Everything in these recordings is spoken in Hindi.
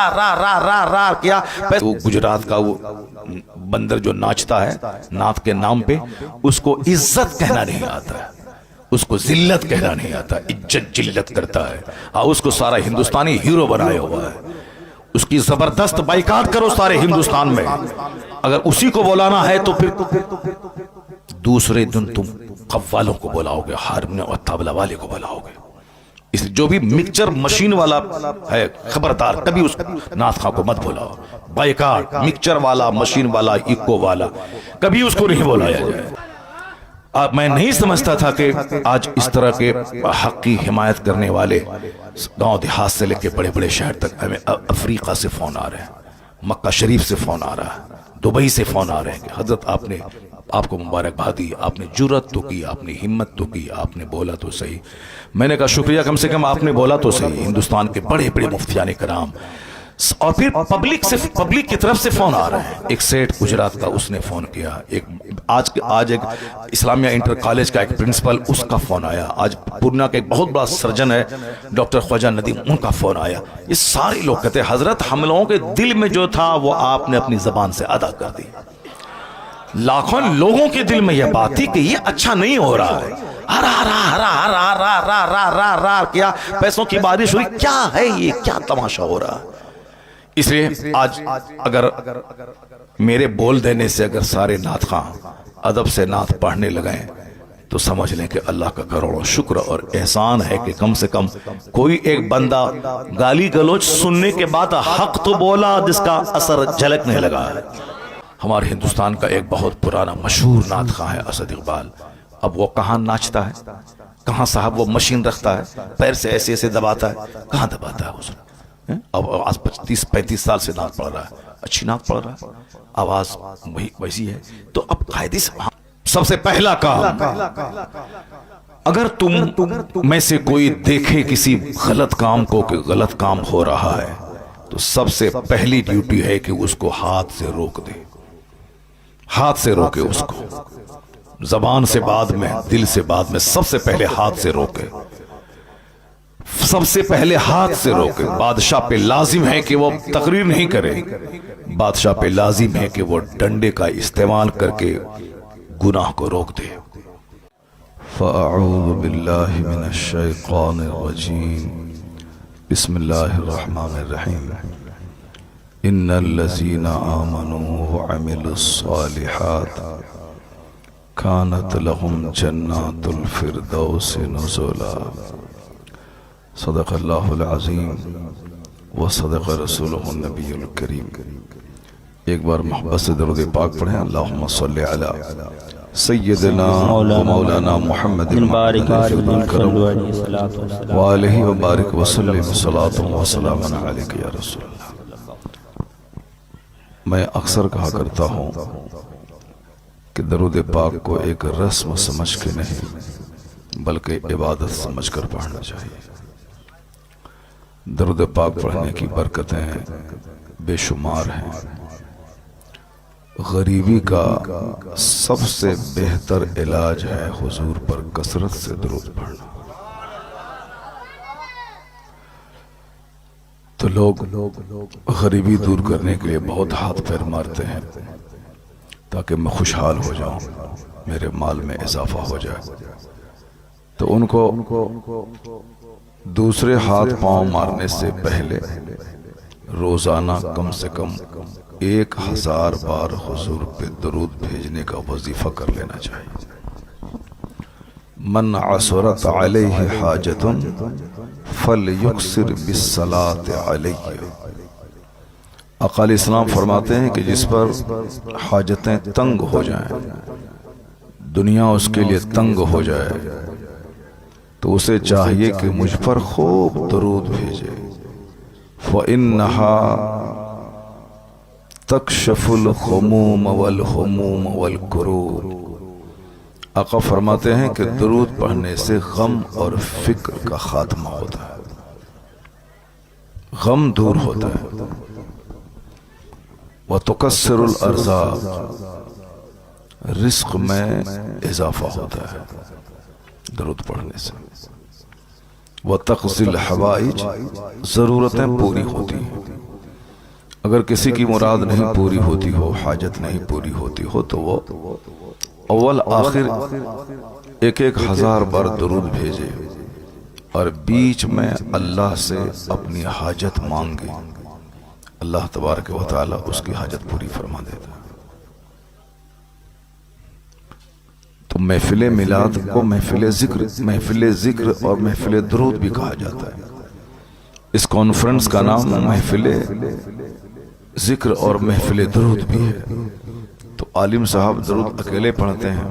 रा रा रा रा किया। तो गुजरात का वो बंदर जो नाचता है नाथ के नाम पे, उसको इज्जत कहना नहीं आता है, उसको जिल्लत कहना नहीं आता, इज्जत जिल्लत करता है। हाँ, उसको सारा हिंदुस्तानी हीरो बनाया हुआ है। उसकी जबरदस्त बाइकाट करो सारे हिंदुस्तान में। अगर उसी को बुलाना है तो फिर दूसरे दिन तुम कव्वालों को बुलाओगे, हारमोनियम और तबला वाले को बुलाओगे। इस जो भी मिक्सचर मशीन वाला है, खबरदार कभी उस नाथ खां को मत बुलाओ। बाइकाट, मिक्सचर वाला, मशीन वाला, इको वाला, कभी उसको नहीं बुलाया जाए। मैं नहीं समझता था कि आज इस तरह के हक की हिमायत करने वाले गांव देहात से लेके बड़े बड़े शहर तक, हमें अफ्रीका से फोन आ रहे हैं, मक्का शरीफ से फोन आ रहा है, दुबई से फोन आ रहे हैं कि हजरत आपने, आपको मुबारकबाद दी, आपने जुर्रत तो की, आपने हिम्मत तो की, आपने बोला तो सही। मैंने कहा शुक्रिया, कम से कम आपने बोला तो सही। हिंदुस्तान के बड़े बड़े मुफ्तियाने कराम और फिर पब्लिक की तरफ से फोन आ रहे हैं। एक सेठ गुजरात का, उसने फोन किया। एक आज एक इस्लामिया इंटर कॉलेज का एक प्रिंसिपल, उसका फोन आया। आज पूर्णिया का एक बहुत बड़ा सर्जन है डॉक्टर ख्वाजा नदीम, उनका फोन आया। ये सारे लोग कहते हैं हजरत हम लोगों के दिल में जो था वो आपने अपनी जबान से अदा कर दी। लाखों लोगों के दिल में यह बात थी कि ये अच्छा नहीं हो रहा है। हरा हरा हरा हरा हरा हरा हरा हरा हरा क्या पैसों की बारिश हुई, क्या है ये, क्या तमाशा हो रहा है। इसलिए आज अगर मेरे बोल देने से अगर सारे नाथ खां अदब से नाथ पढ़ने लगे तो समझ लें कि अल्लाह का करोड़ों शुक्र और एहसान है कि कम से कम कोई एक बंदा गाली गलोच सुनने के बाद हक तो बोला जिसका असर झलकने लगा है। हमारे हिंदुस्तान का एक बहुत पुराना मशहूर नाथ खां है असद इकबाल। अब वो कहाँ नाचता है, कहाँ साहब वो मशीन रखता है, पैर से ऐसे ऐसे दबाता है, कहाँ दबाता है उसने। अब आज 35 साल से नात पढ़ रहा है, अच्छी नात पढ़ रहा है, आवाज वही वैसी है। तो अब कायदे से सबसे पहला काम, अगर तुम में से कोई देखे किसी गलत काम को कि गलत काम हो रहा है, तो सबसे पहली ड्यूटी है कि उसको हाथ से रोक दे। हाथ से रोके उसको, जबान से बाद में, दिल से बाद में, सबसे पहले हाथ से रोके। सबसे पहले हाथ से रोके। बादशाह पे लाजिम है कि वो तकरीर नहीं करे, बादशाह पे लाजिम है कि वो डंडे का इस्तेमाल करके गुनाह को रोक दे। फ़अऊज़ु बिल्लाहि मिनश शैतानिर रजीम, बिस्मिल्लाहिर रहमानिर रहीम। इन्नल्लज़ीना आमनू व अमिलुस्सालिहात कानत लहुम जन्नातुल फिरदौस नुज़ुला। सदक़ल्लाहुल अज़ीम व सदक़ रसूलुहुन नबियुल करीम। एक बार मोहब्बत से दरूद पाक पढ़ें। अल्लाहुम्मा सल्लि अला सय्यिदिना व मौलाना मुहम्मदिन व आलिहि व बारिक व सल्लिम सलातुन व सलामुन अलैका या रसूलल्लाह। मैं अक्सर कहा करता हूँ कि दरूद पाक को एक रस्म समझ के नहीं बल्कि इबादत समझ कर पढ़ना चाहिए। दरूद पाक पढ़ने की बरकतें बेशुमार हैं। गरीबी का सबसे बेहतर इलाज है हुजूर पर कसरत से दरूद पढ़ना। तो लोग गरीबी दूर करने के लिए बहुत हाथ पैर मारते हैं ताकि मैं खुशहाल हो जाऊं, मेरे माल में इजाफा हो जाए। तो उनको दूसरे हाथ पांव मारने से पहले रोजाना कम से कम 1000 बार हुजूर पे दरूद भेजने का वजीफा कर लेना चाहिए। मन असरत अलैहि हाजतुन फलयुक्सिर बिस्सलात अलैहि। अकाल इस्लाम फरमाते हैं कि जिस पर हाजतें तंग हो जाएं, दुनिया उसके लिए तंग हो जाए, तो उसे चाहिए कि मुझ पर खूब दरूद भेजे। फ़इन्नहा तकशफुल खुमूम वल हुमूम वल कुरूब। आका फरमाते हैं कि दरूद पढ़ने से गम और फिक्र का खात्मा होता है, गम दूर होता है। व तुकस्सिरुल अर्ज़ाक़, रिस्क में इजाफा होता है दरूद पढ़ने से। व तक़ज़िल हवाइज, ज़रूरतें पूरी होती हैं। अगर किसी की मुराद नहीं पूरी होती हो, हाजत नहीं पूरी होती हो, तो वो अव्वल आखिर 1,000 बार दुरूद भेजे और बीच में अल्लाह से अपनी हाजत मांगे। अल्लाह तबारक व तआला उसकी हाजत पूरी फरमा देता है। तो महफिल मिलाद को महफिल जिक्र और महफिल दुरूद भी कहा जाता है। इस कॉन्फ्रेंस का नाम महफिल जिक्र और महफिल दुरूद भी है। तो आलिम साहब दुरूद अकेले पढ़ते हैं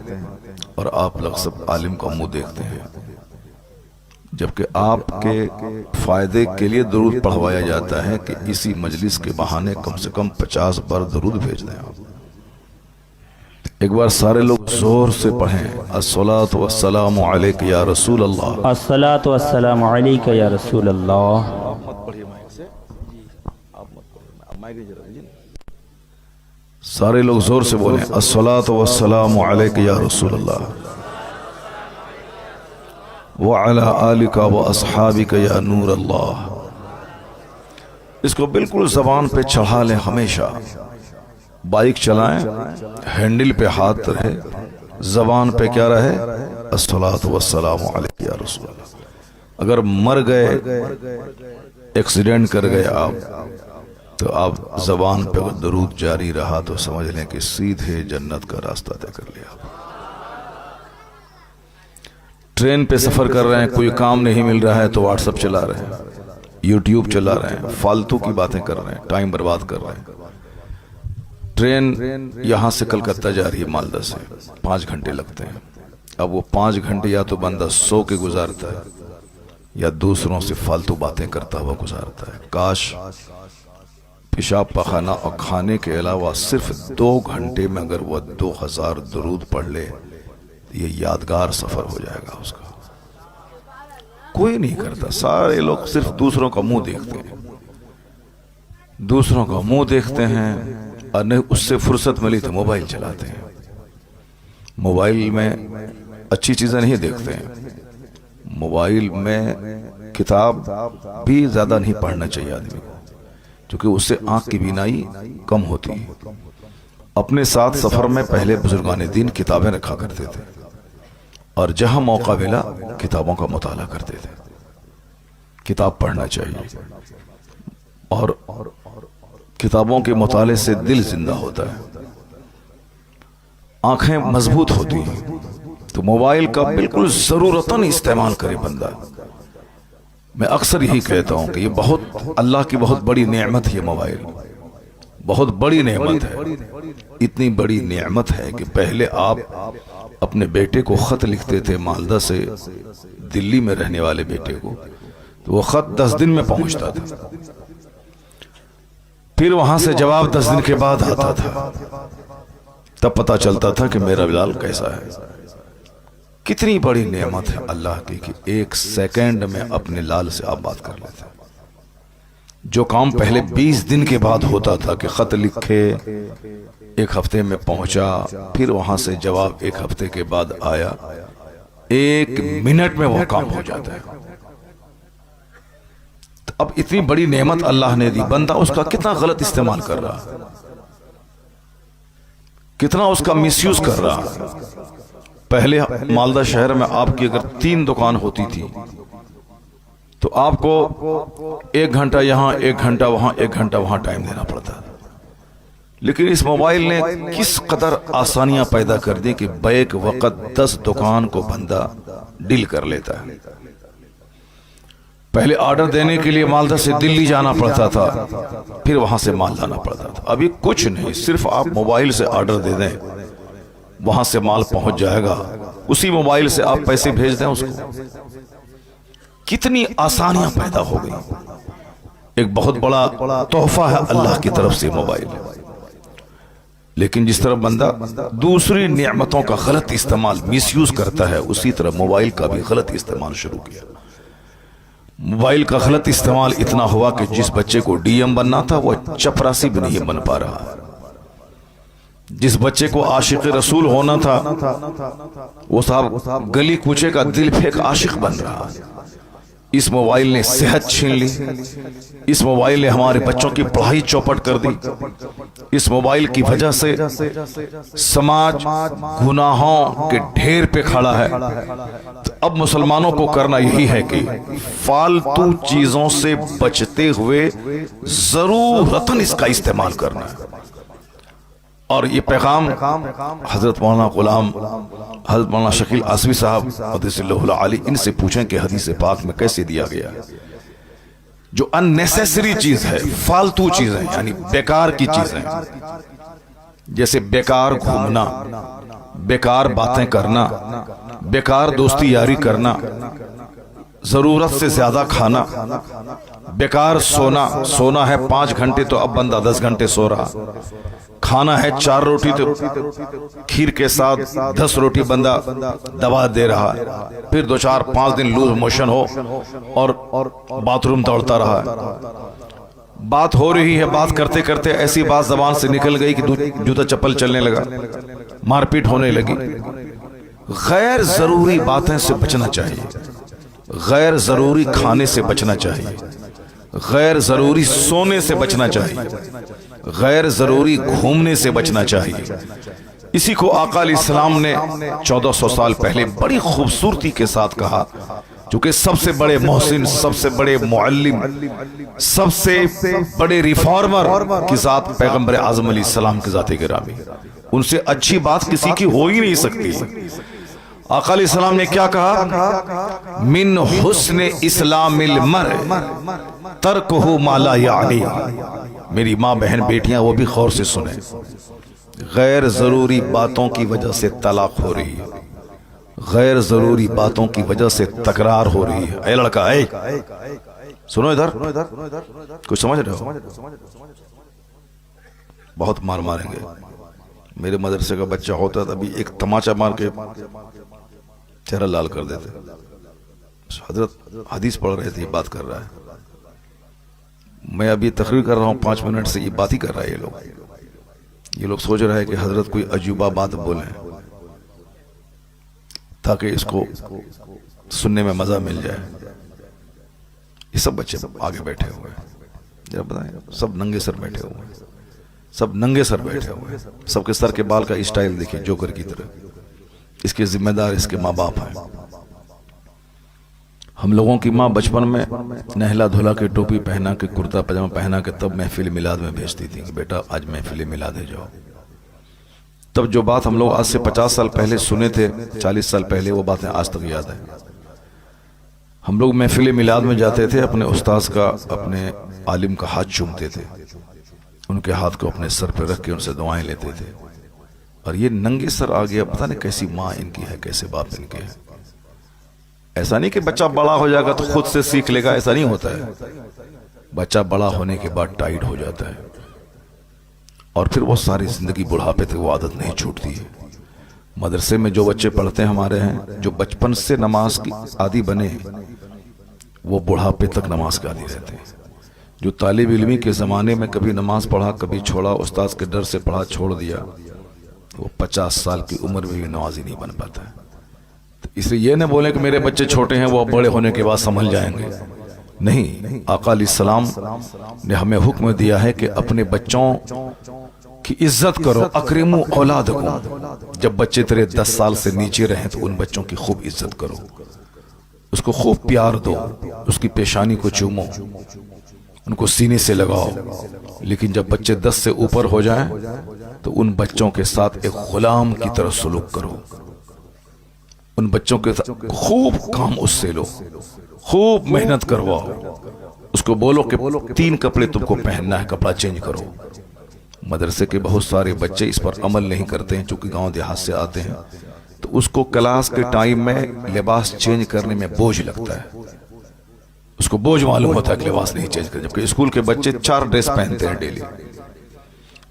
और आप लोग सब आलिम का मुंह देखते हैं, जबकि आपके फायदे के लिए दुरूद पढ़वाया जाता है कि इसी मजलिस के बहाने कम से कम 50 बार दुरूद भेज दें आप। एक बार सारे लोग जोर से पढ़ें, अस्सलातु वस्सलामु अलैका या रसूल अल्लाह। अस्सलातु वस्सलामु अलैका या रसूल अल्लाह। सारे लोग जोर से बोलें, अस्सलातु वस्सलामु अलैका या रसूल अल्लाह व अला आलिका व अस्हाबिका या नूर अल्लाह। इसको बिल्कुल जबान पे चढ़ा लें। हमेशा बाइक चलाएं, हैंडल पे हाथ रहे, जबान पे क्या रहे, अस्सलातु वस्सलामु अलैका या रसूल अल्लाह। अगर मर गए, एक्सीडेंट कर गए आप, तो आप जबान पे दरूद जारी रहा तो समझ लें कि सीधे जन्नत का रास्ता तय कर लिया। ट्रेन पे सफर कर रहे हैं, कोई काम नहीं मिल रहा है तो व्हाट्सएप चला रहे हैं, यूट्यूब चला रहे हैं, फालतू की बातें कर रहे हैं, टाइम बर्बाद कर रहे हैं। ट्रेन यहां से कलकत्ता जा रही है, मालदा से 5 घंटे लगते हैं। अब वो 5 घंटे या तो बंदा सो के गुजारता है या दूसरों से फालतू बातें करता हुआ गुजारता है। काश पेशाब पखाना और खाने के अलावा सिर्फ 2 घंटे में अगर वह 2000 दुरूद पढ़ ले, ये यादगार सफर हो जाएगा उसका। कोई नहीं करता, सारे लोग सिर्फ दूसरों का मुंह देखते हैं, दूसरों का मुंह देखते हैं, और नहीं उससे फुर्सत मिली तो मोबाइल चलाते हैं। मोबाइल में अच्छी चीजें नहीं देखते हैं। मोबाइल में किताब भी ज्यादा नहीं पढ़ना चाहिए आदमी को, क्योंकि उससे आंख की बीनाई कम होती है। अपने साथ सफर में पहले बुजुर्गान दीन किताबें रखा करते थे और जहां मौका मिला किताबों का मुताला करते थे। किताब पढ़ना चाहिए और किताबों के मुताले से दिल जिंदा होता है, आंखें मजबूत होती हैं। तो मोबाइल का बिल्कुल जरूरतन इस्तेमाल करे बंदा। मैं अक्सर यही कहता हूं कि ये बहुत अल्लाह की बहुत बड़ी नेमत है। मोबाइल बहुत बड़ी नेमत है। इतनी बड़ी नेमत है कि पहले आप अपने बेटे को खत लिखते थे, मालदा से दिल्ली में रहने वाले बेटे को, तो वो खत 10 दिन में पहुंचता था। फिर वहां से जवाब 10 दिन के बाद आता था, तब पता चलता था कि मेरा बिलाल कैसा है। कितनी बड़ी नेमत है अल्लाह की कि 1 सेकंड में अपने लाल से आप बात कर लेते हैं। जो काम पहले 20 दिन के बाद होता था कि खत लिखे, 1 हफ्ते में पहुंचा, फिर वहां से जवाब 1 हफ्ते के बाद आया, 1 मिनट में वो काम हो जाता है। तो अब इतनी बड़ी नेमत अल्लाह ने दी, बंदा उसका कितना गलत इस्तेमाल कर रहा, कितना उसका मिसयूज कर रहा। पहले मालदा शहर में आपकी अगर 3 दुकान होती थी तो आपको 1 घंटा यहां, 1 घंटा वहां, 1 घंटा वहां टाइम देना पड़ता। लेकिन इस मोबाइल ने किस कदर आसानियां पैदा कर दी कि बैक वक्त 10 दुकान को बंदा डील कर लेता है। पहले ऑर्डर देने के लिए मालदा से दिल्ली जाना पड़ता था, फिर वहां से माल लाना पड़ता था। अभी कुछ नहीं, सिर्फ आप मोबाइल से ऑर्डर दे दें, वहां से माल पहुंच जाएगा, उसी मोबाइल से आप पैसे भेज दें उसको। कितनी आसानियां पैदा हो गई। एक बहुत बड़ा तोहफा है अल्लाह की तरफ से मोबाइल। लेकिन जिस तरह बंदा दूसरी नियमतों का गलत इस्तेमाल, मिसयूज करता है, उसी तरह मोबाइल का भी गलत इस्तेमाल शुरू किया। मोबाइल का गलत इस्तेमाल इतना हुआ कि जिस बच्चे को डीएम बनना था वो चपरासी भी नहीं बन पा रहा है। जिस बच्चे को आशिक रसूल होना था वो साहब गली कूचे का दिल फेंक आशिक बन रहा है। इस मोबाइल ने सेहत छीन ली, इस मोबाइल ने हमारे बच्चों की पढ़ाई चौपट कर दी। इस मोबाइल की वजह से समाज गुनाहों के ढेर पे खड़ा है। तो अब मुसलमानों को करना यही है कि फालतू चीजों से बचते हुए जरूरतन इसका इस्तेमाल करना है। और ये पैगाम हजरत मौलाना गुलाम हजरत मौलाना शकील आसवी साहब क़द्दसल्लाहु अली, इनसे पूछें कि हदीस पाक में कैसे दिया गया। जो अननेसेसरी चीज है, फालतू चीजें, यानी बेकार की चीजें, जैसे बेकार घूमना, बेकार बातें करना, बेकार दोस्ती यारी करना, जरूरत से ज्यादा खाना, बेकार सोना है 5 घंटे तो अब बंदा 10 घंटे सो रहा, खाना है 4 रोटी तो खीर के साथ 10 रोटी बंदा दबा दे रहा है, फिर 2 4 5 दिन लूज मोशन हो और बाथरूम दौड़ता रहा है। बात हो रही है, बात करते करते ऐसी बात जबान से निकल गई कि जूता चप्पल चलने लगा, मारपीट होने लगी। गैर जरूरी बातें से बचना चाहिए, गैर जरूरी खाने से बचना चाहिए, गैर जरूरी सोने से बचना चाहिए, गैर जरूरी घूमने से बचना चाहिए। इसी को आका अलैहिस्सलाम ने 1400 साल पहले बड़ी खूबसूरती के साथ कहा, क्योंकि सबसे बड़े मोहसिन, सबसे बड़े मुअल्लिम, सबसे बड़े रिफॉर्मर की जात पैगंबर आज़म अलैहिस्सलाम की जात गिरामी, उनसे अच्छी बात किसी की हो ही नहीं सकती। आका अलैहिस्सलाम ने क्या कहा? मिन हुस्न इस्लामिल मर तर्कुहु मा ला यानी। मेरी माँ बहन बेटियां वो भी गौर से सुने, गैर जरूरी बातों की वजह से तलाक हो रही है, गैर जरूरी बातों की वजह से तकरार हो रही है। ए लड़का, सुनो इधर, कुछ समझ रहे हो? बहुत मार मारेंगे। मेरे मदरसे का बच्चा होता तभी एक तमाचा मार के चेहरा लाल कर देते। हजरत हदीस पढ़ रहे थे, बात कर रहा है, मैं अभी तकरीर कर रहा हूँ, 5 मिनट से ये बात ही कर रहा है। ये लोग सोच रहे हैं कि हजरत कोई अजूबा बात बोले ताकि इसको सुनने में मजा मिल जाए। ये सब बच्चे आगे बैठे हुए हैं, जरा बताएं, सब नंगे सर बैठे हुए हैं, सब नंगे सर बैठे हुए हैं, सबके सर के बाल का स्टाइल देखिए जोकर की तरह। इसके जिम्मेदार इसके माँ बाप हैं। हम लोगों की माँ बचपन में नहला धुला के टोपी पहना के कुर्ता पजामा पहना के तब महफिल मिलाद में भेजती थी कि बेटा आज महफिल मिलाद है जाओ। तब जो बात हम लोग आज से 50 साल पहले सुने थे, 40 साल पहले, वो बातें आज तक याद है। हम लोग महफिल मिलाद में जाते थे, अपने उस्ताद का, अपने आलिम का हाथ चूमते थे, उनके हाथ को अपने सर पर रख के उनसे दुआएं लेते थे। और ये नंगे सर आ गया, पता नहीं कैसी माँ इनकी है, कैसे बाप इनके है। ऐसा नहीं कि बच्चा बड़ा हो जाएगा तो खुद से सीख लेगा, ऐसा नहीं होता है। बच्चा बड़ा होने के बाद टाइट हो जाता है और फिर वो सारी जिंदगी बुढ़ापे तक वो आदत नहीं छूटती है। मदरसे में जो बच्चे पढ़ते हैं हमारे हैं, जो बचपन से नमाज की आदी बने, वो बुढ़ापे तक नमाज के आदी रहते हैं। जो तालिब इल्मी के ज़माने में कभी नमाज पढ़ा, कभी छोड़ा, उस्ताद के डर से पढ़ा छोड़ दिया, वो 50 साल की उम्र में भी नमाजी नहीं बन पाता है। तो इसलिए ये न बोले कि मेरे बच्चे छोटे हैं, वो बड़े होने के बाद संभल जाएंगे। नहीं, आका अलैहिस्सलाम ने हमें हुक्म दिया है कि अपने बच्चों की इज्जत करो। अकरिमु औलादकुम, जब बच्चे तेरे 10 साल से नीचे रहें तो उन बच्चों की खूब इज्जत करो, उसको खूब प्यार दो, उसकी पेशानी को चूमो, उनको सीने से लगाओ। लेकिन जब बच्चे 10 से ऊपर हो जाएं तो उन बच्चों के साथ एक गुलाम की तरह सलूक करो। उन बच्चों के साथ खूब काम उससे लो, खूब मेहनत करवाओ, उसको बोलो कि 3 कपड़े तुमको पहनना है, कपड़ा चेंज करो। मदरसे के बहुत सारे बच्चे इस पर अमल नहीं करते हैं, चूंकि गांव देहात से आते हैं, तो उसको क्लास के टाइम में लिबास चेंज करने में बोझ लगता है। उसको बोझ मालूम होता है कि लिबास नहीं चेंज कर, जबकि स्कूल के बच्चे 4 ड्रेस पहनते हैं डेली।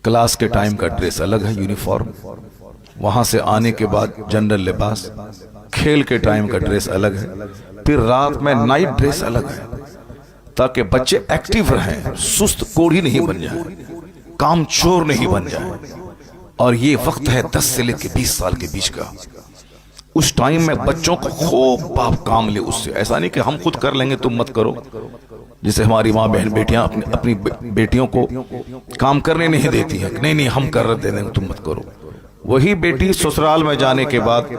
क्लास के टाइम का ड्रेस अलग है, यूनिफॉर्म, वहां से आने के बाद जनरल लिबास, खेल के टाइम का ड्रेस अलग है, फिर रात में नाइट ड्रेस अलग है, ताकि बच्चे एक्टिव रहें, सुस्त कोढ़ी नहीं बन जाए, काम चोर नहीं बन जाए। और ये वक्त है 10 से लेकर 20 साल के बीच का। उस टाइम में बच्चों को खूब बाप काम ले उससे। ऐसा नहीं कि हम खुद कर लेंगे तुम मत करो, जिसे हमारी माँ बहन बेटियां अपनी बेटियों को काम करने नहीं देती हैं, नहीं नहीं हम कर दे देंगे तुम मत करो। वही बेटी ससुराल में जाने के बाद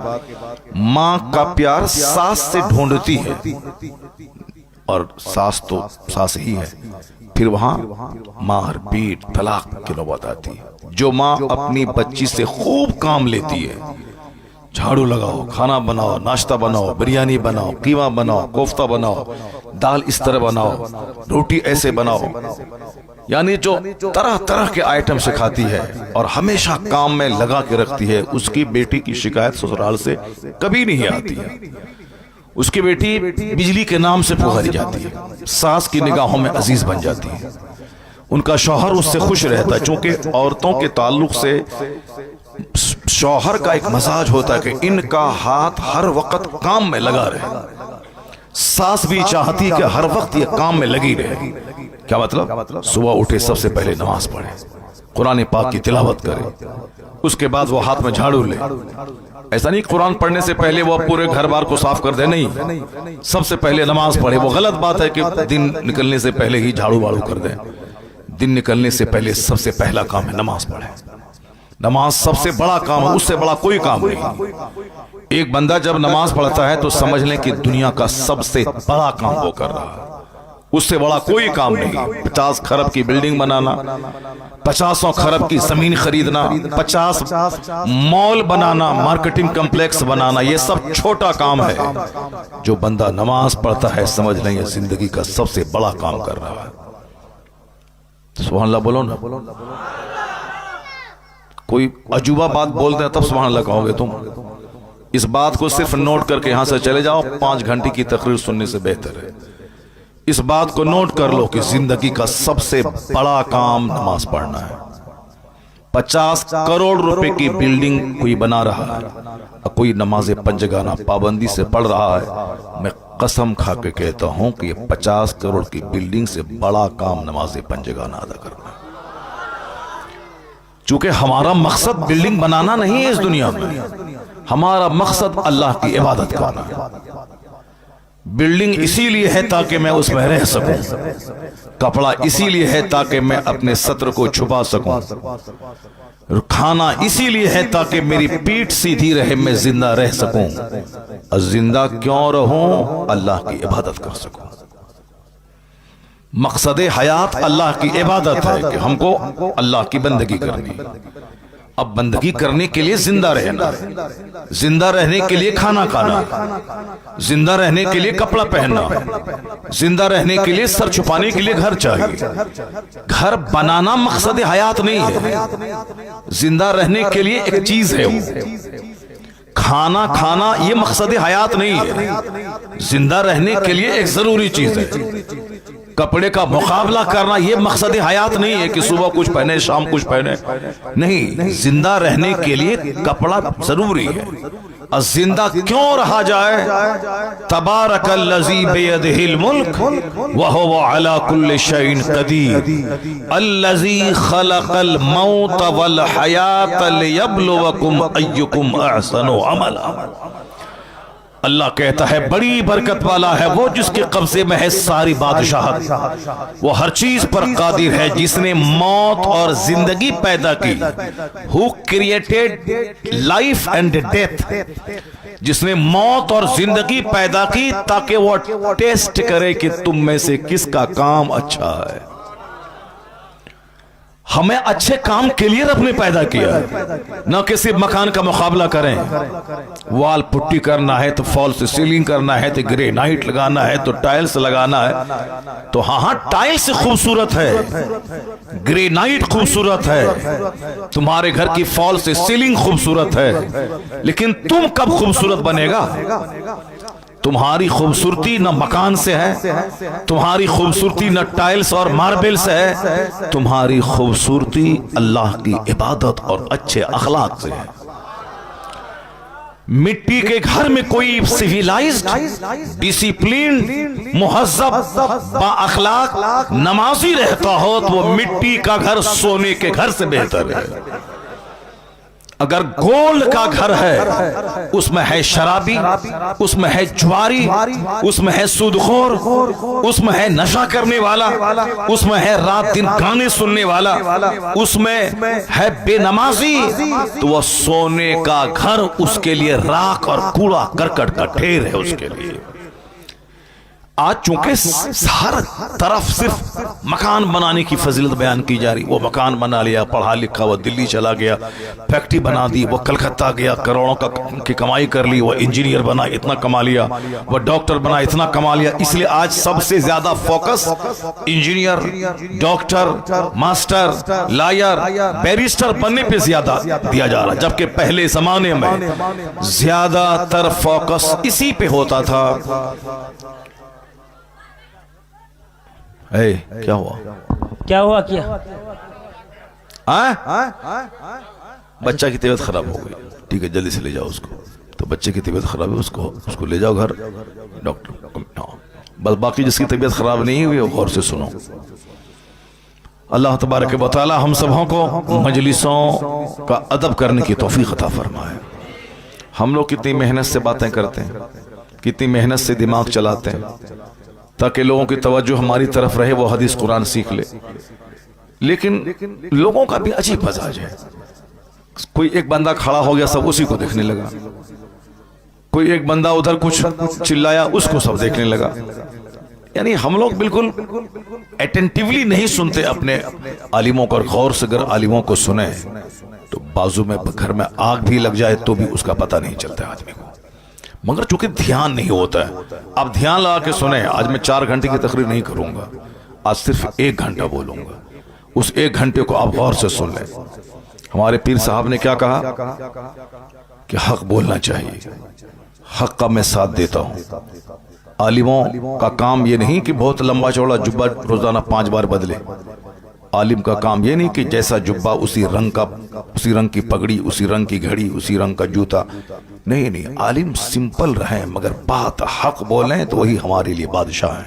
माँ का प्यार सास से ढूंढती है, और सास तो सास ही है। फिर वहां मार पीट तलाक की नौबत आती है। जो माँ अपनी बच्ची से खूब काम लेती है, झाड़ू लगाओ, खाना बनाओ, नाश्ता बनाओ, बिरयानी बनाओ, कीमा बनाओ, कोफ्ता बनाओ, दाल इस तरह बनाओ, रोटी ऐसे बनाओ, यानी जो तरह तरह के आइटम सिखाती है और हमेशा काम में लगा के रखती है, उसकी बेटी की शिकायत ससुराल से कभी नहीं आती है। उसकी बेटी बिजली के नाम से पुकारी जाती है, सास की निगाहों में अजीज बन जाती है। उनका शौहर उससे खुश रहता है, चूंकि औरतों के ताल्लुक से शौहर का एक मजाज होता है कि इनका हाथ हर वक्त काम में लगा रहे। सास भी चाहती कि हर वक्त ये काम में लगी रहे। क्या मतलब? सुबह उठे सबसे पहले नमाज पढ़े, कुरान पाक की तिलावत करे, उसके बाद वो हाथ में झाड़ू ले। ऐसा नहीं कुरान पढ़ने से पहले वो पूरे घर बार को साफ कर दे, नहीं, सबसे पहले नमाज पढ़े। वो गलत बात है कि दिन निकलने से पहले ही झाड़ू वाड़ू कर दे। दिन निकलने से पहले सबसे पहला काम है नमाज पढ़े। नमाज सबसे बड़ा काम है, उससे बड़ा कोई काम नहीं। एक बंदा जब नमाज पढ़ता है तो समझ लें कि दुनिया का सबसे बड़ा काम वो कर रहा है, उससे बड़ा कोई काम नहीं। 50 खरब की बिल्डिंग बनाना, 50 खरब की जमीन खरीदना, 50 मॉल बनाना, मार्केटिंग कॉम्प्लेक्स बनाना, ये सब छोटा काम है। जो बंदा नमाज पढ़ता है समझ लें ये जिंदगी का सबसे बड़ा काम कर रहा है। सुभान अल्लाह बोलो ना। कोई अजूबा बात बोलते हैं तब सुभान अल्लाह कहोगे तुम। इस बात को सिर्फ नोट करके यहां से चले जाओ, 5 घंटे की तकरीर सुनने से बेहतर है। इस बात को नोट कर लो कि जिंदगी का सबसे बड़ा काम नमाज पढ़ना है। 50 करोड़ रुपए की बिल्डिंग कोई बना रहा है और कोई नमाज पंजगाना पाबंदी से पढ़ रहा है, मैं कसम खा के कहता हूं कि 50 करोड़ की बिल्डिंग से बड़ा काम नमाज पंजगाना अदा करना है। चूंकि हमारा मकसद बिल्डिंग बनाना नहीं है इस दुनिया में, हमारा मकसद अल्लाह की इबादत करना है। बिल्डिंग इसीलिए है ताकि मैं उसमें रह सकूं, कपड़ा इसीलिए है ताकि मैं अपने सत्र को छुपा सकूं, खाना इसीलिए है ताकि मेरी पीठ सीधी रहे, मैं जिंदा रह सकूं। और जिंदा क्यों रहूं? अल्लाह की इबादत कर सकूं। मकसद हयात अल्लाह की इबादत है कि हमको अल्लाह की बंदगी करनी। अब बंदगी करने के लिए जिंदा रहना, जिंदा रहने के लिए खाना खाना, जिंदा रहने के लिए कपड़ा पहनना, जिंदा रहने के लिए सर छुपाने के लिए घर चाहिए। घर बनाना मकसद हयात नहीं है, जिंदा रहने के लिए एक चीज है वो। खाना खाना ये मकसद हयात नहीं है, जिंदा रहने के लिए एक जरूरी चीज है। कपड़े का मुकाबला करना ये मकसद हयात नहीं है कि सुबह कुछ पहने शाम कुछ पहने, नहीं, जिंदा रहने के लिए कपड़ा जरूरी है। और जिंदा क्यों रहा जाए? तबारकल्लज़ी बियदिहिल मुल्क व हुवा अला कुल्लि शैइन क़दीर अल्लज़ी खलक़ल मौत वल हयात लियब्लुवकुम अय्युकुम अहसनु अमला। अल्लाह कहता है बड़ी बरकत वाला है वो जिसके कब्जे में है सारी बादशाहत, वो हर चीज पर कादिर है, जिसने मौत और जिंदगी पैदा की। Who created life and death, जिसने मौत और जिंदगी पैदा की ताकि वो टेस्ट करे कि तुम में से किसका काम अच्छा है। हमें अच्छे काम के लिए रब ने पैदा किया है, न किसी मकान का मुकाबला करें। वॉल पुट्टी करना है तो फॉल्स सीलिंग करना है, तो ग्रेनाइट लगाना है, तो टाइल्स लगाना है। तो हाँ, टाइल्स खूबसूरत है, ग्रेनाइट खूबसूरत है, तुम्हारे घर की फॉल्स सीलिंग खूबसूरत है, लेकिन तुम कब खूबसूरत बनेगा? तुम्हारी खूबसूरती न मकान से है, तुम्हारी खूबसूरती न टाइल्स और मार्बल से है, तुम्हारी खूबसूरती अल्लाह की इबादत और अच्छे अखलाक से है। मिट्टी के घर में कोई सिविलाइज्ड, डिसिप्लिन, मुहज्जब, बाअखलाक नमाजी रहता हो तो वो मिट्टी का घर सोने के घर से बेहतर है। अगर गोल्ड का घर है उसमें है शराबी, उसमें है जुआरी, उसमें है सूदखोर, उसमें है नशा करने वाला, उसमें है रात दिन गाने सुनने वाला, उसमें है बेनमाजी, तो वह सोने का घर उसके लिए राख और कूड़ा करकट का ढेर है उसके लिए। आज चूंकि हर तरफ सिर्फ मकान बनाने की फजीलत बयान की जा रही, वो मकान बना लिया, पढ़ा लिखा, वो दिल्ली चला गया, फैक्ट्री बना दी, वो कलकत्ता गया, करोड़ों की कमाई कर ली, वो इंजीनियर बना इतना कमा लिया, वो डॉक्टर बना इतना कमा लिया। इसलिए आज सबसे ज्यादा focus engineer, doctor, master, lawyer, barrister बनने पे ज्यादा दिया जा रहा, जबकि पहले जमाने में ज्यादातर फोकस इसी पे होता था। क्या हुआ? क्या हुआ? क्या बच्चा की तबीयत खराब हो गई, ठीक है जल्दी से ले जाओ उसको। तो बच्चे की तबीयत खराब है, उसको ले जाओ घर डॉक्टर। बस बाकी जिसकी तबीयत खराब नहीं हुई वो गौर से सुनो। अल्लाह तबारक व तआला हम सबों को मजलिसों का अदब करने की तौफीक अता फरमाए। हम लोग कितनी मेहनत से बातें करते हैं, कितनी मेहनत से दिमाग चलाते हैं ताकि लोगों की तवज्जो हमारी तरफ रहे, वो हदीस कुरान सीख ले। लेकिन लोगों का भी अजीब मजाज है। कोई एक बंदा खड़ा हो गया, सब उसी को देखने लगा। कोई एक बंदा उधर कुछ चिल्लाया, उसको सब देखने लगा। यानी हम लोग बिल्कुल अटेंटिवली नहीं सुनते अपने आलिमों को। और गौर से अगर आलिमों को सुने तो बाजू में घर में आग भी लग जाए तो भी उसका पता नहीं चलता आदमी को, मगर चूंकि ध्यान नहीं होता है। आप ध्यान लगा के सुने। आज मैं 4 घंटे की तकरीर नहीं करूंगा, आज सिर्फ 1 घंटा बोलूंगा। उस 1 घंटे को आप गौर से सुन लें। हमारे पीर साहब ने क्या कहा कि हक बोलना चाहिए, हक का मैं साथ देता हूं। आलिमों का काम ये नहीं कि बहुत लंबा चौड़ा जुब्बा रोजाना 5 बार बदले। आलिम का काम ये नहीं कि जैसा जुब्बा उसी रंग की पगड़ी, उसी रंग की घड़ी, उसी रंग का जूता। नहीं, आलिम सिंपल रहे मगर बात हक बोलें तो वही हमारे लिए बादशाह है।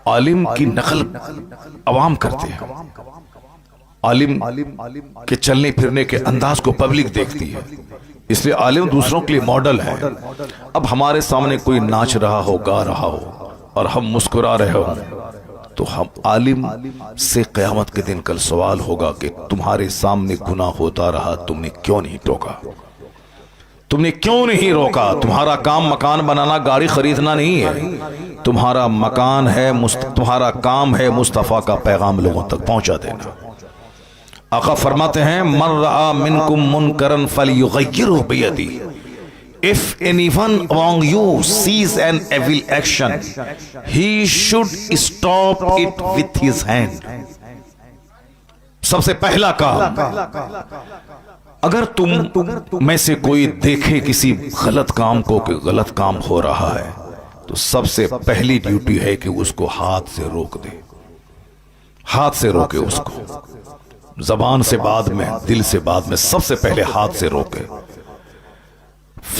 आलिम की नकल अवाम करते हैं, आलिम के चलने फिरने के अंदाज को पब्लिक देखती है, इसलिए आलिम दूसरों के लिए मॉडल है। अब हमारे सामने कोई नाच रहा हो, गा रहा हो और हम मुस्कुरा रहे हो तो हम आलिम से क़यामत के दिन कल सवाल होगा कि तुम्हारे सामने गुनाह होता रहा, तुमने क्यों नहीं टोका, तुमने क्यों नहीं रोका। तुम्हारा काम मकान बनाना, गाड़ी खरीदना नहीं है। तुम्हारा मकान है, तुम्हारा काम है मुस्तफ़ा का पैगाम लोगों तक पहुंचा देना। आका फरमाते हैं मन रआ मिनकुम मुनकरन फलयुगय्यिरहु बियदी। If anyone among you sees an evil action, he should stop it with his hand. सबसे पहला काम, अगर तुम में से कोई देखे किसी गलत काम को कि गलत काम हो रहा है तो सबसे पहली ड्यूटी है कि उसको हाथ से रोक दे। हाथ से रोके उसको, जबान से बाद में, दिल से बाद में, सबसे पहले हाथ से रोके।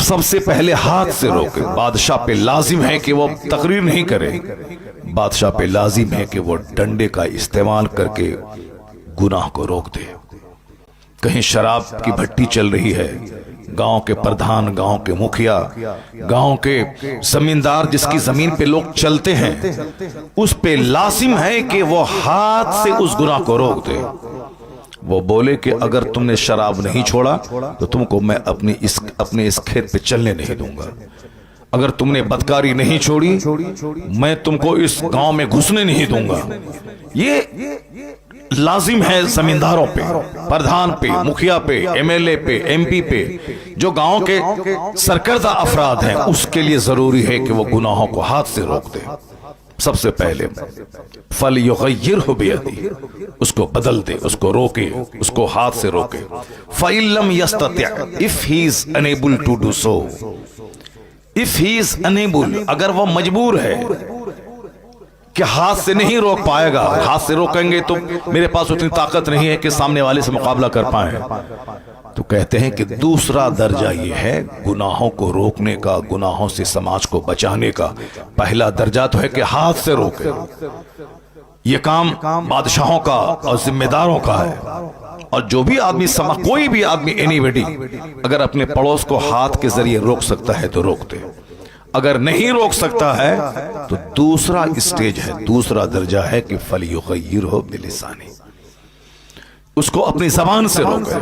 सबसे पहले हाथ से रोके। बादशाह पे लाजिम है कि वो तकरीर नहीं करे, बादशाह पे लाजिम है कि वो डंडे का इस्तेमाल करके गुनाह को रोक दे। कहीं शराब की भट्टी चल रही है, गांव के प्रधान, गांव के मुखिया, गांव के जमींदार जिसकी जमीन पे लोग चलते हैं, उस पे लाजिम है कि वो हाथ से उस गुनाह को रोक दे। वो बोले कि अगर तुमने शराब नहीं छोड़ा तो तुमको मैं अपने इस खेत पे चलने नहीं दूंगा। अगर तुमने बदकारी नहीं छोड़ी मैं तुमको इस गांव में घुसने नहीं दूंगा। ये लाजिम है जमींदारों पे, प्रधान पे, मुखिया पे, एमएलए पे, एमपी पे, जो गांव के सरकर्दा अफराद हैं, उसके लिए जरूरी है कि वो गुनाहों को हाथ से रोक दे। सबसे पहले फलयुगय्यिरहु बियदी, उसको बदल दे, उसको रोके, उसको हाथ से रोके। फइल्लम यस्तति, if he is unable to do so, if he is unable, अगर वो मजबूर है कि हाथ से नहीं रोक पाएगा, हाथ से रोकेंगे तो मेरे पास उतनी ताकत नहीं है कि सामने वाले से मुकाबला कर पाए, तो कहते हैं कि दूसरा दर्जा ये है गुनाहों को रोकने का, गुनाहों से समाज को बचाने का। पहला दर्जा तो है कि हाथ से रोके, ये काम बादशाहों का और जिम्मेदारों का है। और जो भी आदमी कोई भी आदमी एनीबॉडी अगर अपने पड़ोस को हाथ के जरिए रोक सकता है तो रोक दे। अगर नहीं रोक सकता है तो दूसरा स्टेज है, दूसरा दर्जा है कि फलयुग़य्यिरहु बिलिसानी, उसको अपनी जबान से रोके,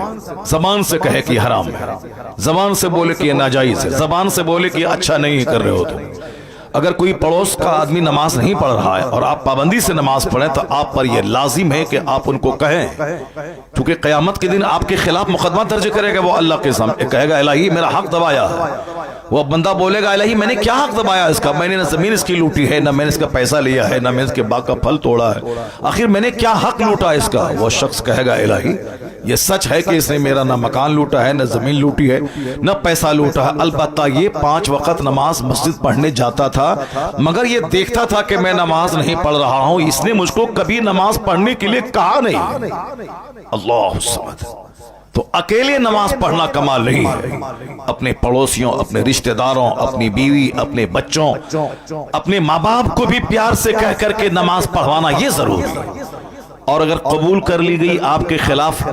जबान से कहे कि हराम है, जबान से बोले कि ये नाजायज है, जबान से बोले कि अच्छा नहीं कर रहे हो तुम। अगर कोई पड़ोस का आदमी नमाज नहीं पढ़ रहा है और आप पाबंदी से नमाज पढ़ें तो आप पर यह लाजिम है कि आप उनको कहें, क्योंकि क़यामत के दिन आपके खिलाफ मुकदमा दर्ज करेगा वो अल्लाह के सामने, कहेगा इलाही मेरा हक दबाया है। वो बंदा बोलेगा इलाही मैंने क्या हक दबाया इसका, मैंने ना जमीन इसकी लूटी है, ना मैंने इसका पैसा लिया है, ना मैंने इसके बाग का फल तोड़ा है, आखिर मैंने क्या हक लूटा इसका। वो शख्स कहेगा इलाही ये सच है कि इसने मेरा ना मकान लूटा है, ना जमीन लूटी है, ना पैसा लूटा है, अलबत्ता ये 5 वक्त नमाज मस्जिद पढ़ने जाता था, मगर ये देखता था कि मैं नमाज नहीं पढ़ रहा हूं, इसने मुझको कभी नमाज पढ़ने के लिए कहा नहीं। अल्लाह समद। तो अकेले नमाज पढ़ना कमाल नहीं है, अपने पड़ोसियों, अपने रिश्तेदारों, अपनी बीवी, अपने बच्चों, अपने माँ बाप को भी प्यार से कह करके नमाज पढ़वाना ये जरूरी है। और अगर कबूल कर ली गई आपके खिलाफ,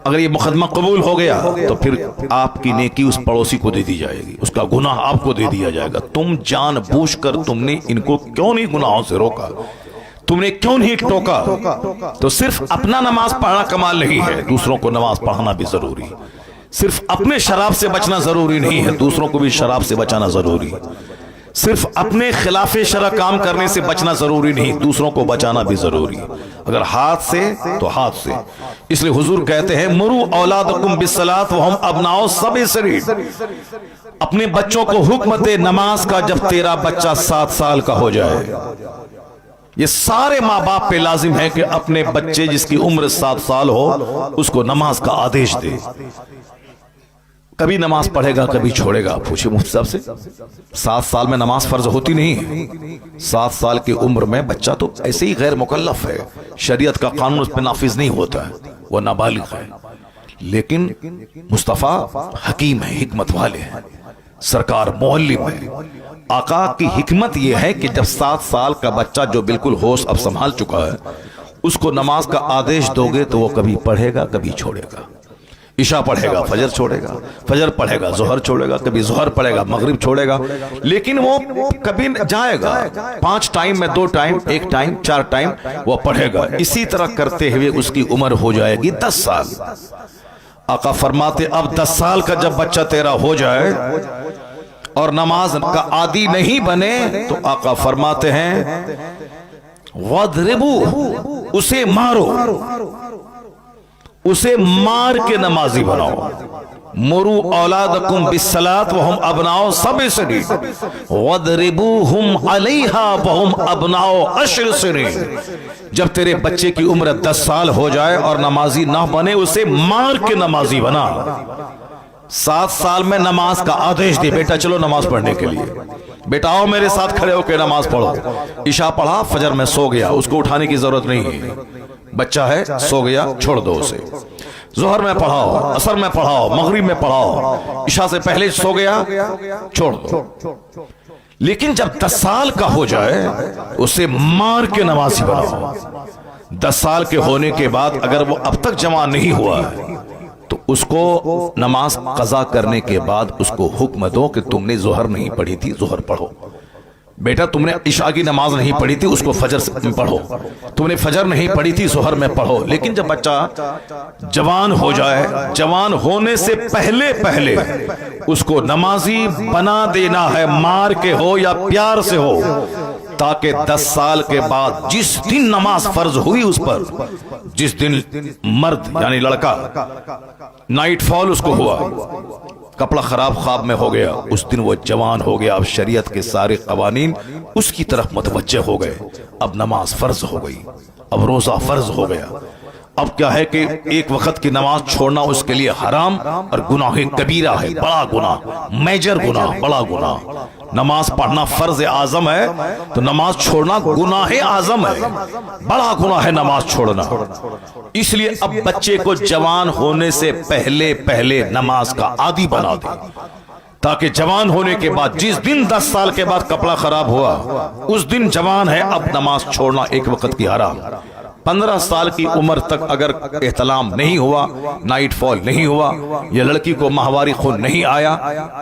अगर ये मुकदमा कबूल हो गया तो फिर आपकी नेकी उस पड़ोसी को दे दी जाएगी, उसका गुनाह आपको दे दिया जाएगा। तुम जानबूझकर तुमने इनको क्यों नहीं गुनाहों से रोका, तुमने क्यों नहीं टोका। तो सिर्फ अपना नमाज पढ़ना कमाल नहीं है, दूसरों को नमाज पढ़ाना भी जरूरी है। सिर्फ अपने शराब से बचना जरूरी नहीं है, दूसरों को भी शराब से बचाना जरूरी है। सिर्फ अपने खिलाफे शरा काम करने से बचना जरूरी नहीं, दूसरों को बचाना भी जरूरी है। अगर हाथ से तो हाथ से। इसलिए हुजूर कहते हैं मुरू औलादकुम बिस्सलात व हम अबनाओ सबे सरीर, अपने बच्चों को हुक्म दे नमाज का जब तेरा बच्चा 7 साल का हो जाए। ये सारे माँ बाप पे लाजिम है कि अपने बच्चे जिसकी उम्र 7 साल हो उसको नमाज का आदेश दे। कभी नमाज पढ़ेगा कभी छोड़ेगा, पूछे मुफ्ती साहब से। 7 साल में नमाज फर्ज होती नहीं है। 7 साल की उम्र में बच्चा तो ऐसे ही गैर मुकल्लफ है, शरीयत का कानून उस पर नाफिज नहीं होता है, वह नाबालिग है। लेकिन मुस्तफ़ा हकीम है, हिकमत वाले हैं, सरकार मुअल्लिम है। आका की हिकमत यह है कि जब 7 साल का बच्चा जो बिल्कुल होश अब संभाल चुका है उसको नमाज का आदेश दोगे तो वो कभी पढ़ेगा कभी छोड़ेगा। इशा पढ़ेगा फजर छोड़ेगा, फजर पढ़ेगा जोहर छोड़ेगा, कभी जोहर पढ़ेगा मगरिब छोड़ेगा, लेकिन वो कभी जाएगा 5 टाइम में 2 टाइम, 1 टाइम, 4 टाइम वो पढ़ेगा। इसी तरह करते हुए उसकी उम्र हो जाएगी 10 साल। आका फरमाते अब 10 साल का जब बच्चा तेरा हो जाए और नमाज का आदी नहीं बने तो आका फरमाते हैं वद्रिबू, उसे मारो, उसे मार के नमाजी बनाओ। मुरू औलादकुम बिस्सलात व हम अबनाओ सबे सरीर वद्रिबूहुम अलैहा व हम अबनाओ 10 सरीर। जब तेरे बच्चे की उम्र 10 साल हो जाए और नमाजी ना बने उसे मार के नमाजी बना। 7 साल में नमाज का आदेश दे, बेटा चलो नमाज पढ़ने के लिए, बेटा आओ मेरे साथ खड़े होकर नमाज पढ़ो। इशा पढ़ा फजर में सो गया, उसको उठाने की जरूरत नहीं है, बच्चा है सो गया छोड़ दो उसे। जोहर में पढ़ाओ, असर में पढ़ाओ, मगरिब में पढ़ाओ, इशा से पहले सो गया छोड़ दो। लेकिन जब 10 साल का हो जाए उसे मार के नमाजी बनाओ। 10 साल के होने के बाद अगर वो अब तक जमा नहीं हुआ है तो उसको नमाज कज़ा करने के बाद उसको हुक्म दो कि तुमने जोहर नहीं पढ़ी थी, जोहर पढ़ो। बेटा तुमने इशा की नमाज नहीं पढ़ी थी, उसको फजर में पढ़ो। तुमने फजर नहीं पढ़ी थी, जोहर में पढ़ो। लेकिन जब बच्चा जवान हो जाए, जवान होने से पहले पहले उसको नमाजी बना देना है, मार के हो या प्यार से हो, ताकि 10 साल के बाद जिस दिन नमाज फर्ज हुई उस पर, जिस दिन मर्द यानी लड़का नाइट फॉल उसको हुआ, कपड़ा खराब ख्वाब में हो गया, उस दिन वो जवान हो गया। अब शरीयत के सारे कवानीन उसकी तरफ मुतवज्जे हो गए। अब नमाज फर्ज हो गई, अब रोजा फर्ज हो गया। अब क्या है कि एक वक्त की नमाज छोड़ना उसके लिए हराम और गुनाह कबीरा है, बड़ा गुनाह, मेजर गुनाह, बड़ा गुनाह। नमाज पढ़ना फर्ज आजम है तो नमाज छोड़ना गुनाह आजम है, बड़ा गुनाह है नमाज छोड़ना। इसलिए अब बच्चे को जवान होने से पहले पहले नमाज का आदी बना दे। ताकि जवान होने के बाद जिस दिन 10 साल के बाद कपड़ा खराब हुआ उस दिन जवान है, अब नमाज छोड़ना एक वक्त की हराम। 15 साल की उम्र तक अगर एहतलाम नहीं हुआ, नाइट फॉल नहीं हुआ, या लड़की को माहवारी खून नहीं आया,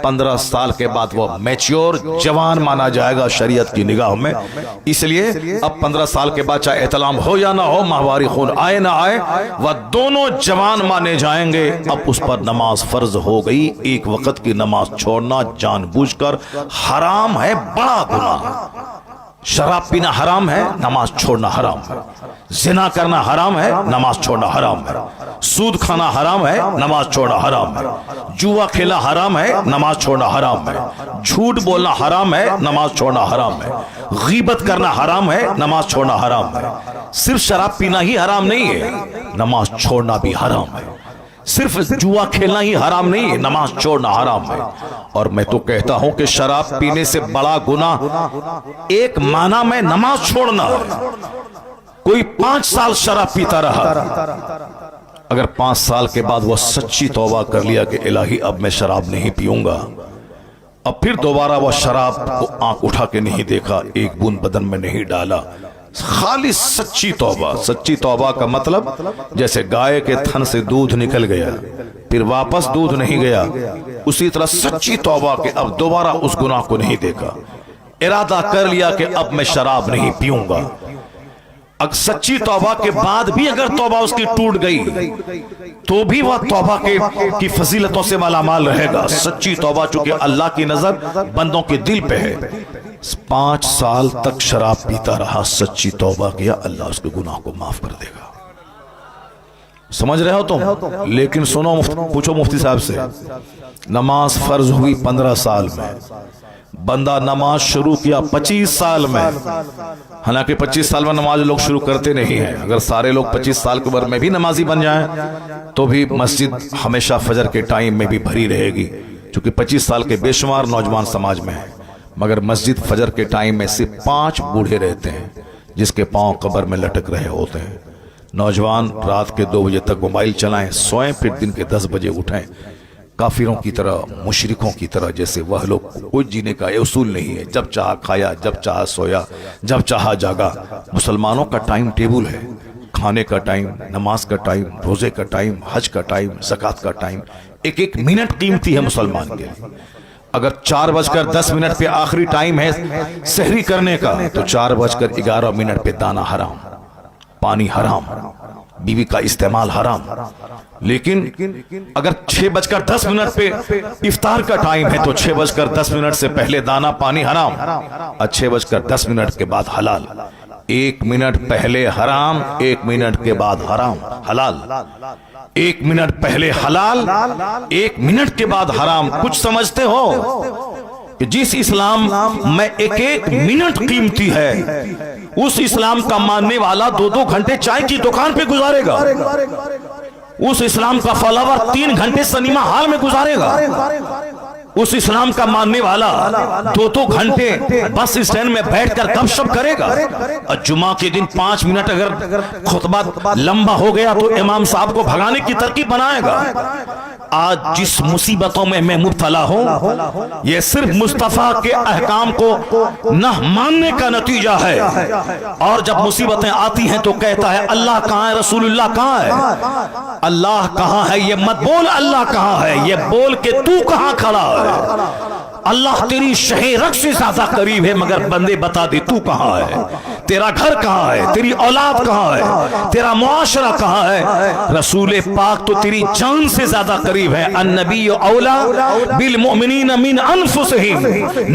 15 साल के बाद वो मैच्योर जवान माना जाएगा शरीयत की निगाह में। इसलिए अब 15 साल के बाद चाहे एहतलाम हो या ना हो, माहवारी खून आए ना आए, वह दोनों जवान माने जाएंगे। अब उस पर नमाज फर्ज हो गई। एक वक्त की नमाज छोड़ना जानबूझकर हराम है, बड़ा गुनाह। शराब पीना हराम है, नमाज छोड़ना हराम है। जिना करना हराम है, नमाज छोड़ना हराम है। सूद खाना हराम है, नमाज छोड़ना हराम है। जुआ खेला हराम है, नमाज छोड़ना हराम है। झूठ बोलना हराम है, नमाज छोड़ना हराम है। गीबत करना हराम है, नमाज छोड़ना हराम है। सिर्फ शराब पीना ही हराम नहीं है, नमाज छोड़ना भी हराम है। सिर्फ जुआ खेलना ही हराम नहीं है, नमाज छोड़ना हराम है। और मैं तो कहता हूं कि शराब पीने से बड़ा गुनाह एक माना में नमाज छोड़ना है। कोई 5 साल शराब पीता रहा, अगर 5 साल के बाद वह सच्ची तौबा कर लिया कि इलाही अब मैं शराब नहीं पीऊंगा, अब फिर दोबारा वह शराब को आंख उठा के नहीं देखा, एक बूंद बदन में नहीं डाला, खाली सच्ची तौबा। सच्ची तौबा का मतलब जैसे गाय के थन से दूध निकल गया फिर वापस दूध नहीं गया, उसी तरह सच्ची तौबा के अब दोबारा उस गुनाह को नहीं देखा, इरादा कर लिया कि अब मैं शराब नहीं पीऊंगा। अगर सच्ची तौबा के बाद भी अगर तौबा उसकी टूट गई तो भी वह तौबा की फजीलतों से मालामाल रहेगा। सच्ची तौबा चूंकि अल्लाह की नजर बंदों के दिल पे है। 5 साल तक शराब पीता रहा, सच्ची तौबा किया, अल्लाह उसके गुनाह को माफ कर देगा। समझ रहे हो तुम? लेकिन सुनो, पूछो मुफ्ती साहब से, नमाज फर्ज हुई 15 साल में, बंदा नमाज शुरू किया 25 साल में। हालांकि 25 साल में नमाज लोग शुरू करते नहीं हैं। अगर सारे लोग 25 साल की उम्र में भी नमाजी बन जाएं तो भी मस्जिद हमेशा फजर के टाइम में भी भरी रहेगी, क्योंकि 25 साल के बेशुमार नौजवान समाज में है, मगर मस्जिद फजर के टाइम में सिर्फ 5 बूढ़े रहते हैं जिसके पांव कब्र में लटक रहे होते हैं। नौजवान रात के 2 बजे तक मोबाइल चलाएं, सोएं, फिर दिन के 10 बजे उठें। काफिरों की तरह, मुशरिकों की तरह, जैसे वह लोग कोई जीने का उसूल नहीं है। जब चाहा खाया, जब चाहा सोया, जब चाहा जागा। मुसलमानों का टाइम टेबल है, खाने का टाइम, नमाज का टाइम, रोजे का टाइम, हज का टाइम, ज़कात का टाइम। एक एक मिनट कीमती है मुसलमान के लिए। अगर 4:10 पे आखिरी टाइम है सहरी करने का, तो 4:11 पे दाना हराम, पानी हराम, बीवी का इस्तेमाल हराम। लेकिन अगर 6:10 पे इफ्तार का टाइम है तो 6:10 से पहले दाना पानी हराम और 6:10 के बाद हलाल। 1 मिनट पहले हराम, 1 मिनट के बाद हराम हलाल। 1 मिनट पहले हलाल, 1 मिनट के बाद हराम। कुछ समझते हो कि जिस इस्लाम में एक एक मिनट कीमती है, उस इस्लाम का मानने वाला 2-2 घंटे चाय की दुकान पे गुजारेगा। उस इस्लाम का फॉलोवर 3 घंटे सिनेमा हॉल में गुजारेगा। उस इस्लाम का मानने वाला 2-2 घंटे बस स्टैंड में बैठकर गपशप करेगा। और जुमा के दिन 5 मिनट अगर खुतबा लंबा हो गया तो इमाम साहब को भगाने की तरकीब बनाएगा। आज जिस मुसीबतों में मैं मुब्तला हूं, यह सिर्फ मुस्तफा के अहकाम को न मानने का नतीजा है। और जब मुसीबतें आती हैं तो कहता है अल्लाह कहां है, रसूलुल्लाह कहां है। अल्लाह कहां है ये मत बोल, अल्लाह कहां है ये बोल के तू कहां खड़ा है। अल्लाह तेरी शहरत से ज्यादा करीब है, मगर बंदे बता दे तू कहां है, तेरा घर कहां है, तेरी औलाद कहां है, तेरा मुआशरा कहां है। रसूल पाक तो तेरी जान से ज्यादा करीब है। अन्नबी औला बिल मुमिनीन मिन अनफुसिहिम,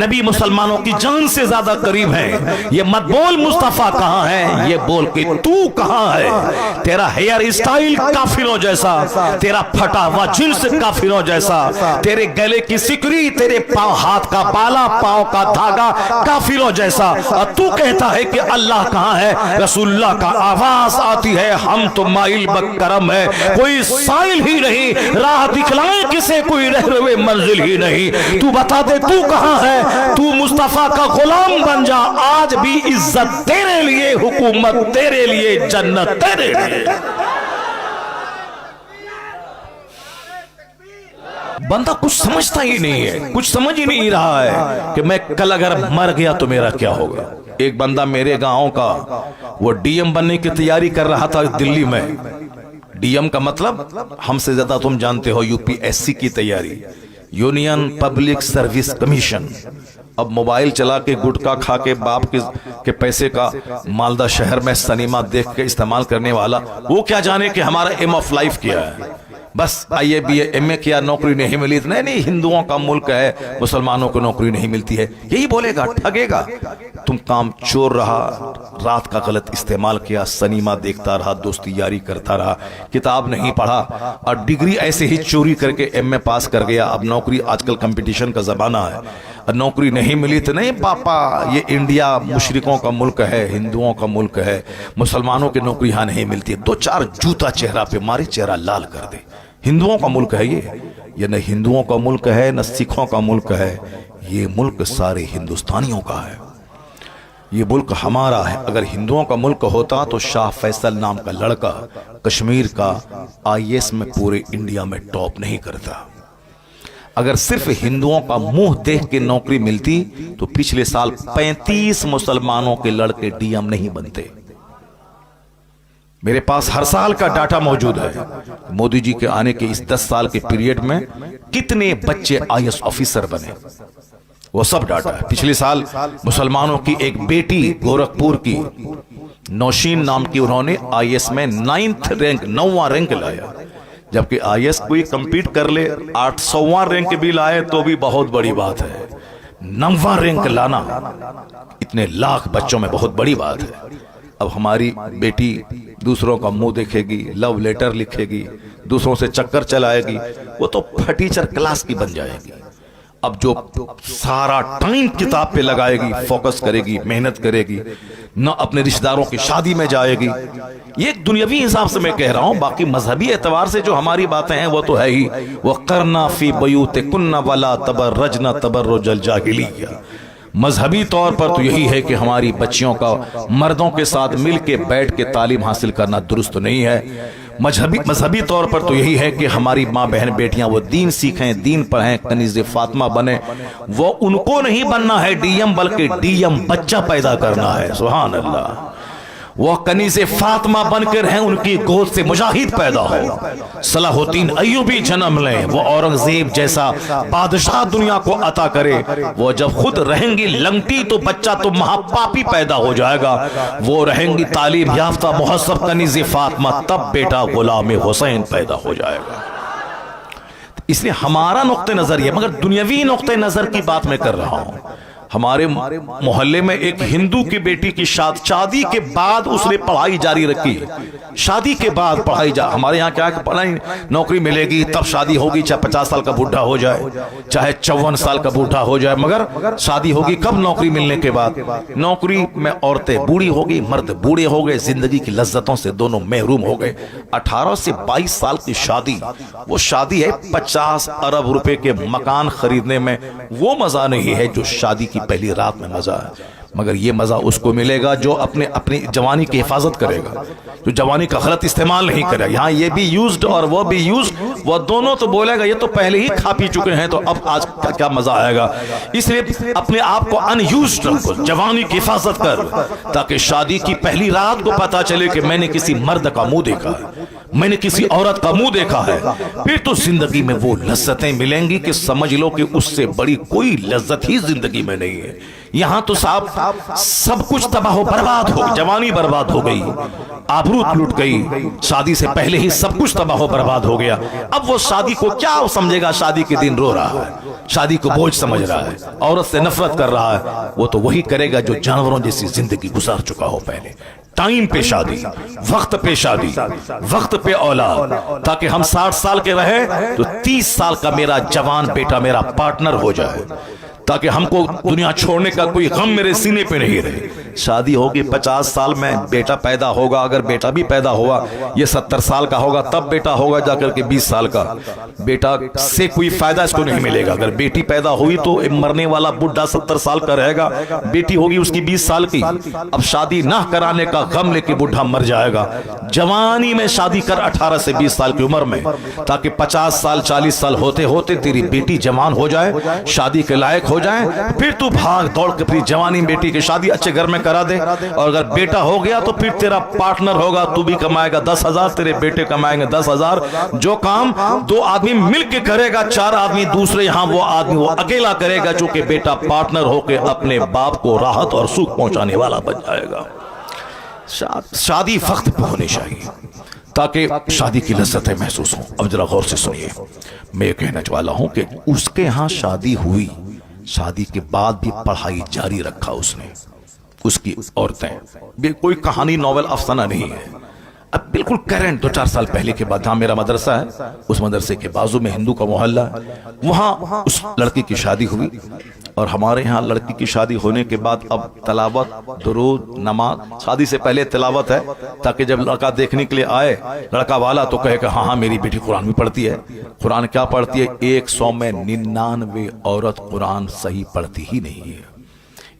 नबी मुसलमानों की जान से ज्यादा करीब है। ये मत बोल मुस्तफा कहां है, ये बोल के तू कहां है। तेरा हेयर स्टाइल काफिरों जैसा, तेरा फटा हुआ जींस काफिरों जैसा, तेरे गले की सिकरी, तेरे पांव हाथ का बाला, पांव का धागा काफिरों जैसा। और तू कहता है कि अल्लाह कहां है। रसूलुल्लाह का आवाज आती है हम तो माइल बकरम है, कोई साइल ही नहीं, राह दिखलाए किसे कोई रह हुए मंजिल ही नहीं। तू बता दे तू कहां है, तू मुस्तफा का गुलाम बन जा। आज भी इज्जत तेरे लिए, हुकूमत तेरे लिए, जन्नत तेरे लिए। बंदा कुछ समझता ही नहीं है, कुछ समझ ही नहीं रहा है कि मैं कल अगर मर गया तो मेरा क्या होगा। एक बंदा मेरे गांव का, वो डीएम बनने की तैयारी कर रहा था दिल्ली में। डीएम का मतलब हमसे ज्यादा तुम जानते हो, यूपीएससी की तैयारी, यूनियन पब्लिक सर्विस कमीशन। अब मोबाइल चला के गुटखा खा के बाप के पैसे का मालदा शहर में सिनेमा देख के इस्तेमाल करने वाला, वो क्या जाने कि हमारा एम ऑफ लाइफ क्या है। बस आईए बीए एमए किया, नौकरी नहीं मिली, नहीं नहीं हिंदुओं का मुल्क है, मुसलमानों को नौकरी नहीं मिलती है, यही बोलेगा, ठगेगा। तुम काम चोर रहा, रात का गलत इस्तेमाल किया, सिनेमा देखता रहा, दोस्ती यारी करता रहा, किताब नहीं पढ़ा और डिग्री ऐसे ही चोरी करके एमए पास कर गया। अब नौकरी, आजकल कंपटीशन का जमाना है, नौकरी नहीं मिली तो नहीं पापा ये इंडिया मुशरिकों का मुल्क है, हिंदुओं का मुल्क है, मुसलमानों की नौकरी यहां नहीं मिलती है। 2-4 जूता चेहरा पे मारे, चेहरा लाल कर दे। हिंदुओं का मुल्क है ये न हिंदुओं का मुल्क है न सिखों का मुल्क है, ये मुल्क सारे हिंदुस्तानियों का है, ये मुल्क हमारा है। अगर हिंदुओं का मुल्क होता तो शाह फैसल नाम का लड़का कश्मीर का आईएएस में पूरे इंडिया में टॉप नहीं करता। अगर सिर्फ हिंदुओं का मुंह देख के नौकरी मिलती तो पिछले साल 35 मुसलमानों के लड़के डीएम नहीं बनते। मेरे पास हर साल का डाटा मौजूद है। मोदी जी के आने के इस 10 साल के पीरियड में कितने बच्चे आईएएस ऑफिसर बने, वो सब डाटा है। पिछले साल मुसलमानों की एक बेटी गोरखपुर की नौशीन नाम की, उन्होंने आईएएस में 9वां रैंक लाया। जबकि आईएएस कोई कंपीट कर ले 800वां रैंक भी लाए तो भी बहुत बड़ी बात है। 9वां रैंक लाना इतने लाख बच्चों में बहुत बड़ी बात है। अब हमारी बेटी दूसरों का मुंह देखेगी, लव लेटर लिखेगी, दूसरों से चक्कर चलाएगी, वो तो फटीचर क्लास की बन जाएगी। अब जो सारा टाइम किताब पे लगाएगी, फोकस करेगी, मेहनत करेगी, न अपने रिश्तेदारों की शादी में जाएगी। ये एक दुनियावी हिसाब से मैं कह रहा हूं, बाकी मजहबी एतबार से जो हमारी बातें हैं वो तो है ही। वो करना फी बयूते कुन्ना वाला तबर्रजना तबर्रुजल जाहिलिया। मजहबी तौर पर तो यही है कि हमारी बच्चियों का मर्दों के साथ मिल के बैठ के तालीम हासिल करना दुरुस्त नहीं है। मजहबी तौर पर तो यही है कि हमारी माँ बहन बेटियां वो दीन सीखें, दीन पढ़ें, कनीज़े फातिमा बने। वो उनको नहीं बनना है डीएम, बल्कि डीएम बच्चा पैदा करना है। सुभान अल्लाह। वो कनीज़े फातिमा बनकर हैं, उनकी गोद से मुजाहिद पैदा हो, सलाहुद्दीन अय्यूबी जन्म लें, वो औरंगजेब जैसा बादशाह दुनिया को अता करे। वो जब खुद रहेंगी लंगटी तो बच्चा तो महापापी पैदा हो जाएगा। वो रहेंगी तालीम याफ्ता मुहस्सब कनीज़े फातिमा, तब बेटा गुलाम हुसैन पैदा हो जाएगा। इसलिए हमारा नुक्ते नजर ये, मगर दुनियावी नुक्ते नजर की बात मैं कर रहा हूं। हमारे मोहल्ले में एक हिंदू की बेटी की शादी के बाद उसने पढ़ाई जारी रखी। शादी के बाद पढ़ाई हमारे यहाँ क्या पढ़ाई, नौकरी मिलेगी तब शादी होगी, चाहे 50 साल का बूढ़ा हो जाए, चाहे 54 साल का बूढ़ा हो जाए, मगर शादी होगी कब? नौकरी मिलने के बाद। नौकरी में औरतें बूढ़ी हो गई, मर्द बूढ़े हो गए, जिंदगी की लज्जतों से दोनों महरूम हो गए। 18 से 22 साल की शादी, वो शादी है 50 अरब रुपए के मकान खरीदने में। वो मजा नहीं है जो शादी की पहली रात में मजा है। मगर ये मजा उसको मिलेगा जो अपनी जवानी की हिफाजत करेगा, जो जवानी का गलत इस्तेमाल नहीं करेगा। यहाँ ये भी यूज्ड और वो भी यूज्ड, वो दोनों तो बोलेगा ये तो पहले ही खा पी चुके हैं, तो अब आज का क्या मजा आएगा। इसलिए अपने आप को अनयूज्ड रखो, जवानी की हिफाजत कर, ताकि शादी की पहली रात को पता चले कि मैंने किसी मर्द का मुंह देखा है, मैंने किसी औरत का मुंह देखा है। फिर तो जिंदगी में वो लज्जतें मिलेंगी कि समझ लो कि उससे बड़ी कोई लज्जत ही जिंदगी में नहीं है। यहां तो साहब सब कुछ तबाह बर्बाद हो, जवानी बर्बाद हो गई, आबरू लुट गई, शादी से पहले ही सब कुछ तबाह बर्बाद हो गया। अब वो शादी को क्या समझेगा? शादी के दिन रो रहा है, शादी को बोझ समझ रहा है, औरत से नफरत कर रहा है। वो तो वही करेगा जो जानवरों जैसी जिंदगी गुजार चुका हो पहले। टाइम पे शादी, वक्त पे शादी, वक्त पे औलाद, ताकि हम 60 साल के रहे तो 30 साल का मेरा जवान बेटा मेरा पार्टनर हो जाए, ताकि हमको दुनिया छोड़ने का कोई गम मेरे सीने पे नहीं रहे। शादी होगी 50 साल में, बेटा पैदा होगा, अगर बेटा भी पैदा हुआ ये 70 साल का होगा, तब बेटा होगा जाकर के 20 साल का। बेटा से कोई फायदा इसको नहीं मिलेगा। अगर बेटी पैदा हुई तो मरने वाला बुढ़ा 70 साल का रहेगा, बेटी होगी उसकी 20 साल की। अब शादी ना कराने का गम लेके बुढ़ा मर जाएगा। जवानी में शादी कर 18 से 20 साल की उम्र में, ताकि 50 साल 40 साल होते होते तेरी बेटी जवान हो जाए, शादी के लायक हो जाए, फिर तू भाग दौड़ के अपनी जवानी बेटी की शादी अच्छे घर में करा दे। और अगर बेटा हो गया तो फिर तेरा पार्टनर होगा, तू भी कमाएगा 10,000, तेरे बेटे कमाएंगे 10,000। जो काम 2 आदमी मिलके करेगा, 4 आदमी दूसरे, यहां वो आदमी वो अकेला करेगा, चूंकि बेटा पार्टनर होके अपने बाप को राहत और सुख पहुंचाने वाला बन जाएगा। शादी वक्त पे होनी चाहिए ताकि शादी की लज्जतें महसूस हों। अब जरा गौर से सुनिए, मैं कहना वाला हूं कि उसके यहां शादी हुई, शादी के बाद भी पढ़ाई जारी रखा उसने, उसकी औरतें, कोई कहानी नॉवेल अफसाना नहीं है। अब बिल्कुल करंट 2-4 साल पहले के बाद, जहां मेरा मदरसा है उस मदरसे के बाजू में हिंदू का मोहल्ला, वहां उस लड़की की शादी हुई। और हमारे यहाँ लड़की की शादी होने के बाद अब तलावत, दुरूद, नमाज, शादी से पहले तिलावत है, ताकि जब लड़का देखने के लिए आए लड़का वाला तो कहे कि हाँ हाँ मेरी बेटी कुरान भी पढ़ती है। कुरान क्या पढ़ती है? 100 में 99 औरत कुरान सही पढ़ती ही नहीं है।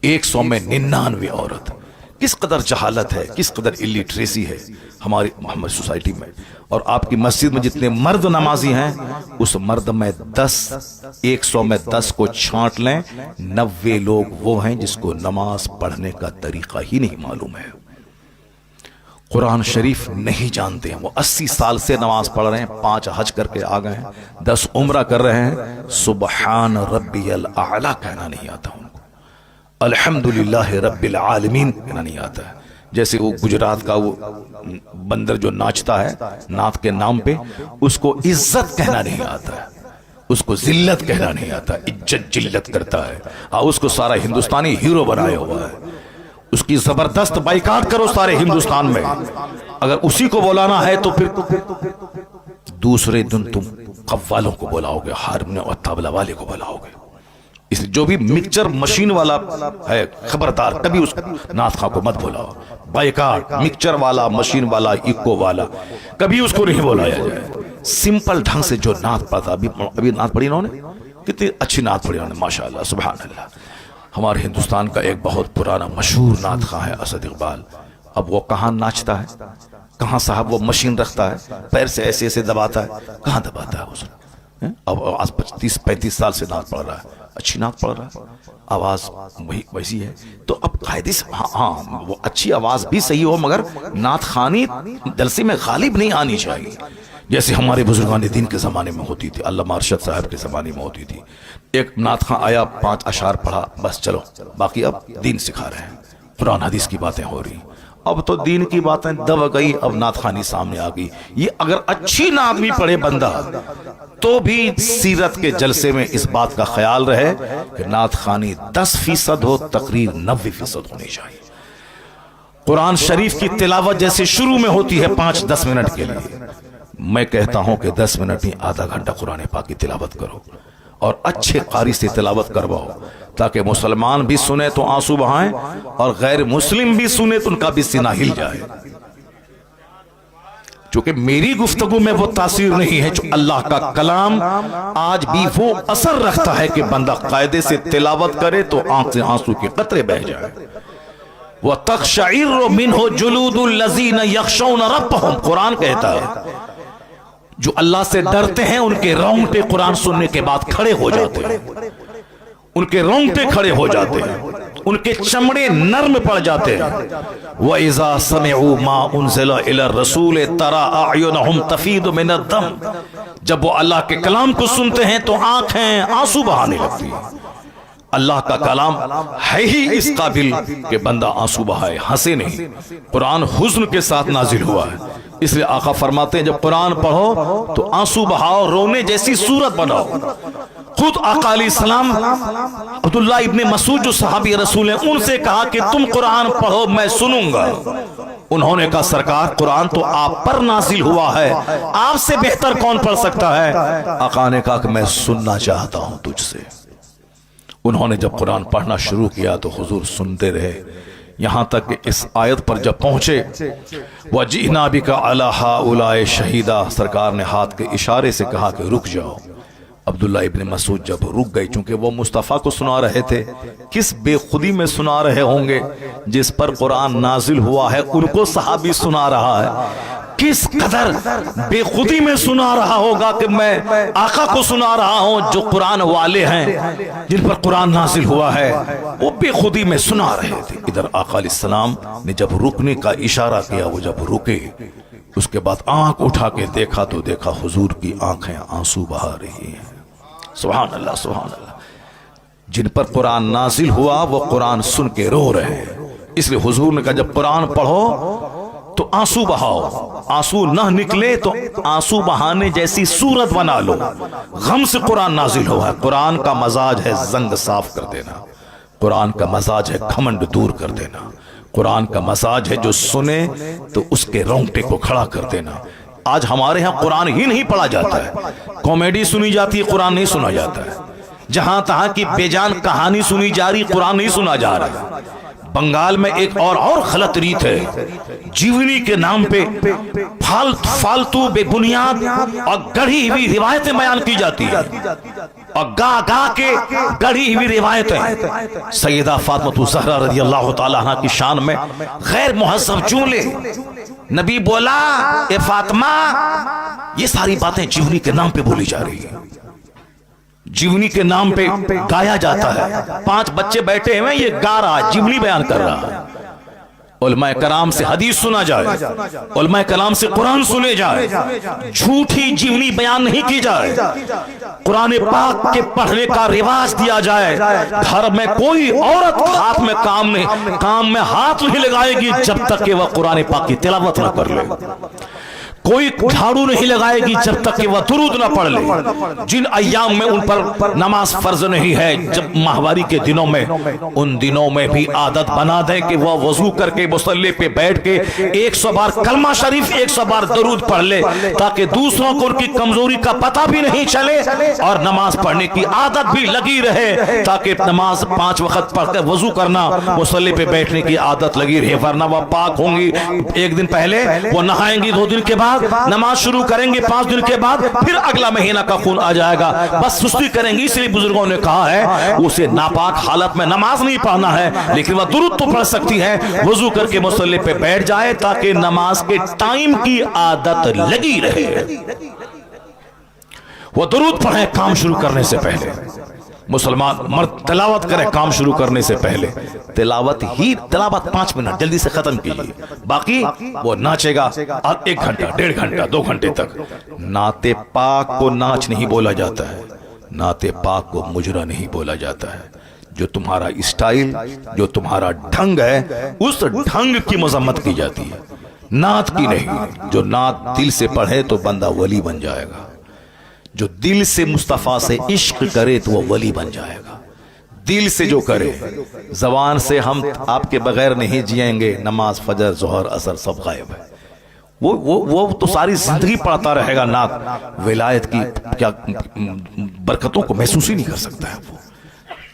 100 में 99 औरत। किस कदर जहालत है, किस कदर इलिटरेसी है हमारी मोहम्मद सोसाइटी में। और आपकी मस्जिद में जितने मर्द नमाजी हैं, उस मर्द में 100 में 10 को छांट लें, 90 लोग वो हैं जिसको नमाज पढ़ने का तरीका ही नहीं मालूम है, कुरान शरीफ नहीं जानते हैं। वो 80 साल से नमाज पढ़ रहे हैं, 5 हज करके आ गए हैं, 10 उम्रा कर रहे हैं, सुबहान रब्बियल आला कहना नहीं आता उनको, अल्हम्दुलिल्लाह रब्बिल आलमीन कहना नहीं आता है। जैसे वो गुजरात का वो बंदर जो नाचता है नात के नाम पे, उसको इज्जत कहना नहीं आता है, उसको जिल्लत कहना नहीं आता, इज्जत जिल्लत करता है। उसको सारा हिंदुस्तानी हीरो बनाया हुआ है, उसकी जबरदस्त बाइकाट करो सारे हिंदुस्तान में। अगर उसी को बुलाना है तो फिर दूसरे दिन तुम कव्वालों को बुलाओगे, हारमोनियम और तबला वाले को बुलाओगे। इसलिए जो भी मिक्सचर मशीन वाला है, खबरदार कभी उस नाथ खां को मत बुलाओ। बाइकाट, मिक्सचर वाला, मशीन वाला, इको वाला, कभी उसको नहीं बुलाया जाए। सिंपल ढंग से जो नाथ पढ़ता, अभी नाथ पढ़ी इन्होंने, कितनी अच्छी नाथ पढ़ी इन्होंने, माशाअल्लाह सुभान अल्लाह। हमारे हिंदुस्तान का एक बहुत पुराना मशहूर नाथ खां है असद इकबाल। अब वो कहाँ नाचता है, कहाँ साहब वो मशीन रखता है, पैर से ऐसे ऐसे दबाता है, कहाँ दबाता है उसने। अब आज 35 साल से नात पढ़ रहा है, अच्छी नात पढ़ रहा है, आवाज वही वैसी है। तो अब कायदे से हाँ वो अच्छी आवाज भी सही हो, मगर नात खानी जलसे में गालिब नहीं आनी चाहिए, जैसे हमारे बुजुर्गान दीन के जमाने में होती थी, अल्लामा अरशद साहब के जमाने में होती थी। एक नात खां आया, 5 अशार पढ़ा, बस चलो, बाकी अब दीन सिखा रहे हैं, कुरान हदीस की बातें हो रही। अब तो दीन की बातें दब गई, अब नात खानी सामने आ गई। ये अगर अच्छी नात भी पढ़े बंदा तो भी सीरत के जलसे में इस बात का ख्याल रहे कि नात खानी 10% हो, तकरीर 90% होनी चाहिए। कुरान शरीफ की तिलावत जैसे शुरू में होती है 5-10 मिनट के लिए, मैं कहता हूं कि 10 मिनट नहीं, आधा घंटा कुरान पाक की तिलावत करो और अच्छे कारी से तिलावत करवाओ, ताकि मुसलमान भी सुने तो आंसू बहाएं और गैर मुस्लिम भी सुने तो उनका भी सीना हिल जाए। क्योंकि मेरी गुफ्तगू में वो तासीर नहीं है, जो अल्लाह का कलाम आज भी वो असर रखता है कि बंदा कायदे से तिलावत करे तो आंख से आंसू के कतरे बह जाए। वह तक़शइर्रु मिन्हु जुलूदुल लज़ीना यख़शौना रब्बहुम, कुरान कहता है जो अल्लाह से डरते हैं उनके रोंगटे कुरान सुनने के बाद खड़े हो जाते हैं, उनके रोंगटे खड़े हो जाते हैं, उनके चमड़े नर्म पड़ जाते हैं। व इज़ा समिअू मा उनज़िला इला रसूल तरा अयुनहुम तफीदु मिनद्दम, जब वो अल्लाह के कलाम को सुनते हैं तो आंखें आंसू बहाने लगती है। अल्लाह का कलाम है ही इस काबिल कि बंदा आंसू बहाए, हंसे नहीं। कुरान हुज़्न के साथ नाजिल हुआ है, इसलिए आका फरमाते हैं जब कुरान पढ़ो तो आंसू बहाओ, रोने जैसी सूरत बनाओ। खुद आका अलैहिस्सलाम अब्दुल्लाह इब्ने मसूद जो सहाबी रसूल हैं, उनसे कहा कि तुम कुरान पढ़ो मैं सुनूंगा। उन्होंने कहा सरकार कुरान तो आप पर नाजिल हुआ है, आपसे बेहतर कौन पढ़ सकता है? आका ने कहा कि मैं सुनना चाहता हूं तुझसे। उन्होंने जब कुरान पढ़ना शुरू किया तो हुजूर सुनते रहे, यहां तक कि इस आयत पर जब पहुंचे, वजीना बिका अला हाउलाए शहीदा, सरकार ने हाथ के इशारे से कहा कि रुक जाओ। अब्दुल्ला इब्न मसूद जब रुक गए, चूंकि वो मुस्तफ़ा को सुना रहे थे, किस बेखुदी में सुना रहे होंगे, जिस पर कुरान नाजिल हुआ है उनको सहाबी सुना रहा है, किस कदर बेखुदी में सुना रहा होगा कि मैं आका को सुना रहा हूं जो कुरान वाले हैं, जिन पर कुरान नाजिल हुआ है, वो बेखुदी में सुना रहे थे। इधर आका अलैहिस्सलाम ने जब रुकने का इशारा किया, वो जब रुके, उसके बाद आंख उठा के देखा तो देखा हुजूर की आंखें आंसू बहा रही हैं। सुभान अल्लाह, सुभान अल्लाह। जिन पर कुरान नाजिल हुआ वो कुरान सुन के रो रहे हैं, इसलिए हुजूर ने कहा जब कुरान पढ़ो तो आंसू बहाओ, आंसू न निकले तो आंसू बहाने जैसी सूरत बना लो। गम से कुरान नाजिल हुआ है। कुरान का मजाज है जंग साफ कर देना, कुरान का मजाज है घमंड दूर कर देना, कुरान का मजाज है जो सुने तो उसके रोंगटे को खड़ा कर देना। आज हमारे यहाँ कुरान ही नहीं पढ़ा जाता है, कॉमेडी सुनी जाती है, कुरान नहीं सुना जाता है। जहां तहां की बेजान कहानी सुनी जा रही, कुरान नहीं सुना जा रहा है। बंगाल में एक और गलत रीत है, जीवनी के नाम पे फालतू बेबुनियाद और गढ़ी हुई रिवायतें बयान की जाती है, और गा गा के गढ़ी हुई रिवायतें। सैयदा फातिमा ज़हरा रज़ियल्लाहु ताला अन्हा की शान में गैर मुहज़्ज़ब जुमले, नबी बोला ए फातिमा, ये सारी बातें जीवनी के नाम पे बोली जा रही है, जीवनी के नाम पे गाया जाता है। 5 बच्चे बैठे हुए, ये गा रहा, जीवनी बयान कर रहा है। उलमाए कराम से हदीस सुना जाए, उलमाए कलाम से कुरान सुने जाए, झूठी जीवनी बयान नहीं की जाए, कुरान पाक के पढ़ने का रिवाज दिया जाए। घर में कोई औरत हाथ में काम में हाथ नहीं लगाएगी जब तक कि वह कुरान पाक की तिलावत न कर ले। कोई झाड़ू नहीं लगाएगी जब तक कि वह दुरूद न पढ़ ले। जिन अय्याम में उन पर नमाज फर्ज नहीं है, जब माहवारी के दिनों में, उन दिनों में भी आदत बना दें कि वह वजू करके मुसल्ले पे बैठ के 100 बार कलमा शरीफ, 100 बार दुरूद पढ़ ले, ताकि दूसरों को उनकी कमजोरी का पता भी नहीं चले और नमाज पढ़ने की आदत भी लगी रहे, ताकि नमाज 5 वक्त पढ़कर वजू करना, मुसल्ले पे बैठने की आदत लगी रहे। वरना वह पाक होंगी, 1 दिन पहले वो नहाएंगी, 2 दिन के बाद नमाज शुरू करेंगे, 5 दिन के बाद फिर अगला महीना का खून आ जाएगा, बस सुस्ती करेंगी। इसलिए बुजुर्गों ने कहा है उसे नापाक हालत में नमाज नहीं पढ़ना है, लेकिन वह दुरूद तो पढ़ सकती है, वजू करके मुसल्ले पे बैठ जाए ताकि नमाज के टाइम की आदत लगी रहे। वो दुरूद पढ़े काम शुरू करने से पहले। मुसलमान मर्द तिलावत करे काम शुरू करने से पहले, तिलावत 5 मिनट जल्दी से खत्म कीजिए, बाकी वो नाचेगा 1 घंटा, 1.5 घंटा, 2 घंटे तक। नाते पाक को नाच नहीं बोला जाता है, नाते पाक को मुजरा नहीं बोला जाता है। जो तुम्हारा स्टाइल, जो तुम्हारा ढंग है, उस ढंग की मजम्मत की जाती है, नात की नहीं। जो नात दिल से पढ़े तो बंदा वली बन जाएगा, जो दिल से मुस्तफ़ा से इश्क करे तो वह वली बन जाएगा। दिल से जो करे, जबान से हम आपके बगैर नहीं जिएंगे, नमाज फजर जोहर असर सब गायब है, वो तो सारी जिंदगी पढ़ता रहेगा नात, विलायत की क्या बरकतों को महसूस ही नहीं कर सकता है। वो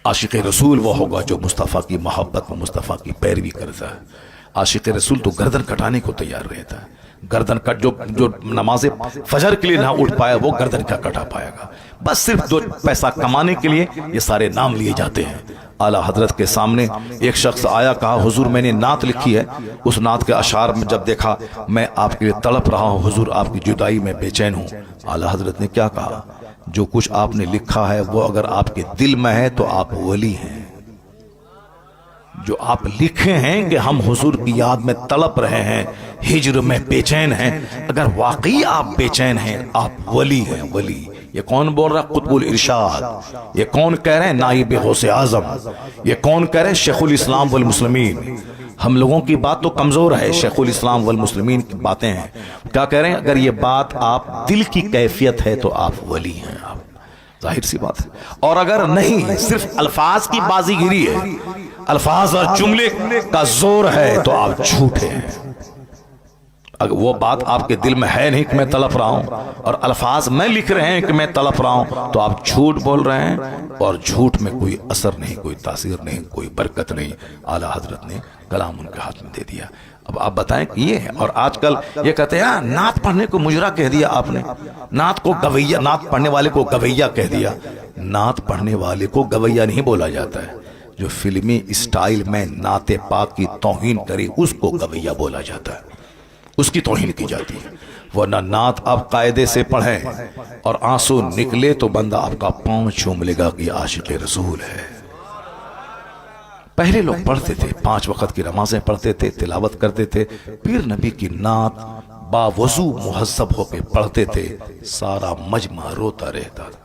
आशिक रसूल वो होगा जो मुस्तफ़ा की मोहब्बत में मुस्तफ़ा की पैरवी करता है। आशिक रसूल तो गर्दन कटाने को तैयार रहता है, गर्दन कट, जो नमाज फजर के लिए ना उठ पाया वो गर्दन क्या कटा पाएगा। बस सिर्फ 2 पैसा कमाने के लिए ये सारे नाम लिए जाते हैं। आला हजरत के सामने एक शख्स आया, कहा हुजूर मैंने नात लिखी है। उस नात के अशार में जब देखा, मैं आपके लिए तड़प रहा हूँ हुजूर, आपकी जुदाई में बेचैन हूँ। आला हजरत ने क्या कहा, जो कुछ आपने लिखा है वो अगर आपके दिल में है तो आप वली हैं। जो आप लिखे हैं कि हम हुजूर की याद में तड़प रहे हैं, हिज्र में बेचैन हैं, अगर वाकई आप बेचैन हैं आप वली हैं, वली। ये कौन बोल रहा है? कुतुबुल इरशाद। ये कौन कह रहे हैं? नाइब गौसे आजम। ये कौन कह रहे हैं? शेखुल इस्लाम वल मुस्लिमीन। हम लोगों की बात तो कमजोर है, शेखुल इस्लाम वल मुस्लिमीन की बातें हैं। क्या कह रहे हैं? अगर ये बात आप दिल की कैफियत है तो आप वली हैं, आप, जाहिर सी बात है। और अगर नहीं, सिर्फ अल्फाज की बाजीगिरी है, अल्फाज और जुमले का जोर है, तो आप झूठे हैं, अगर वो बात आपके दिल में है नहीं कि मैं तड़प रहा हूं और अल्फाज में लिख रहे हैं कि मैं तड़प रहा हूं, तो आप झूठ बोल रहे हैं और झूठ में कोई असर नहीं, कोई तासीर नहीं, कोई बरकत नहीं। आला हजरत ने कलाम उनके हाथ में दे दिया। अब आप बताएं कि ये है। और आजकल ये कहते हैं नात पढ़ने को मुजरा कह दिया आपने, नात को गवैया, नात पढ़ने वाले को गवैया कह दिया। नात पढ़ने वाले को गवैया नहीं बोला जाता है, जो फिल्मी स्टाइल में नाते पाक की तौहीन करे उसको गवैया बोला जाता है, उसकी तौहीन की जाती है। वरना नात आप कायदे से पढ़ें और आंसू निकले तो बंदा आपका पांव चूम लेगा कि आशिक़ रसूल है। पहले लोग पढ़ते थे, 5 वक्त की नमाजें पढ़ते थे, तिलावत करते थे, पीर नबी की नात बावजू मुहज्जब होकर पढ़ते थे, सारा मजमा रोता रहता था,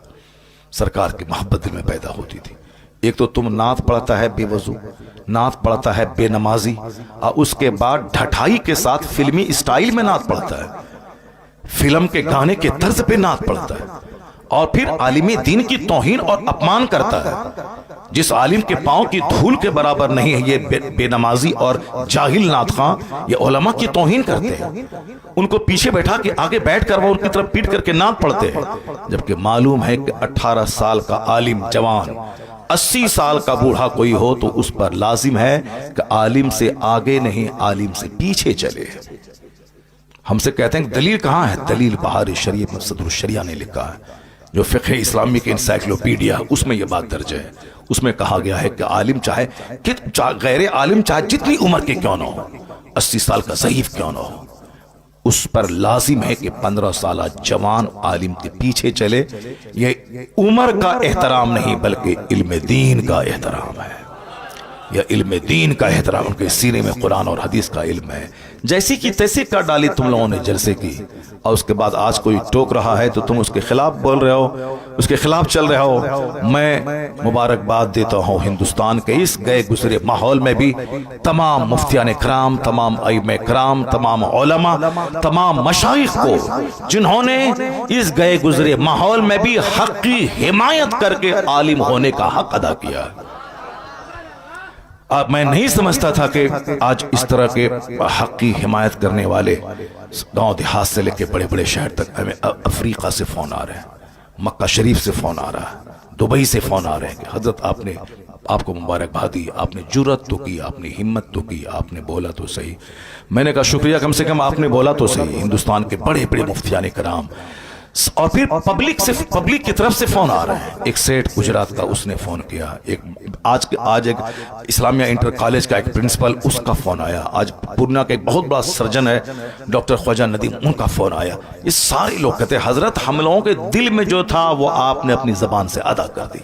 सरकार की मोहब्बत दिल में पैदा होती थी। एक तो तुम नात पढ़ता है बेवजू, नात पढ़ता है बेनमाजी, और उसके बाद ढठाई के साथ फिल्मी स्टाइल में नात पढ़ता है, फिल्म के गाने के तर्ज पे नात पढ़ता है, और फिर आलिमी दीन की तौहीन और अपमान करता है। जिस आलिम के पांव की धूल के बराबर नहीं है ये बेनमाजी और जाहिल नात खां, ये उलमा की तौहीन करते हैं। उनको पीछे बैठा के आगे बैठ कर वो उनकी तरफ पीट करके नात पढ़ते हैं, जबकि मालूम है कि 18 साल का आलिम जवान 80 साल का बूढ़ा कोई हो तो उस पर लाजिम है कि आलिम से आगे नहीं, आलिम से पीछे चले। हमसे कहते हैं दलील कहाँ है? दलील बहार शरीयत में सदरुल शरिया ने लिखा है, जो फ़िक़्ह इस्लामी की इंसाइक्लोपीडिया, उसमें यह बात दर्ज है। उसमें कहा गया है कि आलिम चाहे कि गैर आलिम चाहे जितनी उम्र के क्यों ना हो, 80 साल का ज़ईफ क्यों ना हो, उस पर लाजिम है कि 15 साल जवान आलिम के पीछे चले। यह उम्र का एहतराम नहीं बल्कि इल्म दीन का एहतराम है। यह इल्म दीन का एहतराम, उनके सीने में कुरान और हदीस का इल्म है। जैसी की तैसी कर डाली तुम लोगों ने जलसे की, और उसके बाद आज कोई टोक रहा है तो तुम उसके खिलाफ बोल रहे हो, उसके खिलाफ चल रहे हो। मैं मुबारकबाद देता हूँ हिंदुस्तान के इस गए गुजरे माहौल में भी तमाम मुफ्तियान कराम, तमाम अइम्मा कराम, तमाम उलमा, तमाम मशाइख को, जिन्होंने इस गए गुजरे माहौल में भी हक की हिमायत करके आलिम होने का हक अदा किया। अब मैं नहीं समझता था कि आज इस तरह के हक की हिमायत करने वाले गांव देहात से लेकर बड़े बड़े शहर तक हमें अफ्रीका से फोन आ रहे हैं, मक्का शरीफ से फोन आ रहा है, दुबई से फोन आ रहे हैं कि हजरत आपने, आपको मुबारकबाद दी, आपने जुर्रत तो की, आपने हिम्मत तो की, आपने बोला तो सही। मैंने कहा शुक्रिया, कम से कम आपने बोला तो सही। हिंदुस्तान के बड़े बड़े मुफ्तियान कराम, और फिर पब्लिक की तरफ से फोन आ रहे हैं। एक सेठ गुजरात का, उसने फोन किया। एक आज एक इस्लामिया इंटर कॉलेज का एक प्रिंसिपल, उसका फोन आया। आज पूर्णिया का एक बहुत बड़ा सर्जन है डॉक्टर ख्वाजा नदीम, उनका फोन आया। ये सारे लोग कहते हैं हजरत हम लोगों के दिल में जो था वो आपने अपनी जबान से अदा कर दी।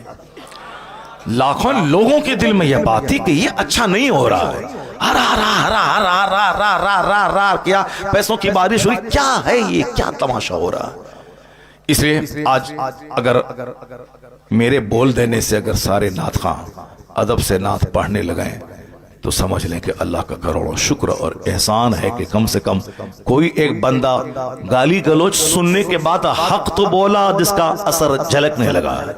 लाखों लोगों के दिल में यह बात थी कि ये अच्छा नहीं हो रहा है, हरा हरा हरा हरा हरा हरा हरा हरा हरा, क्या पैसों की बारिश हुई, क्या है ये, क्या तमाशा हो रहा है। इसलिए आज अगर मेरे बोल देने से अगर सारे नात खां अदब से नात पढ़ने लगे तो समझ लें कि अल्लाह का करोड़ों शुक्र और एहसान है कि कम से कम कोई एक बंदा गाली गलोच सुनने के बाद हक तो बोला जिसका असर झलकने लगा है।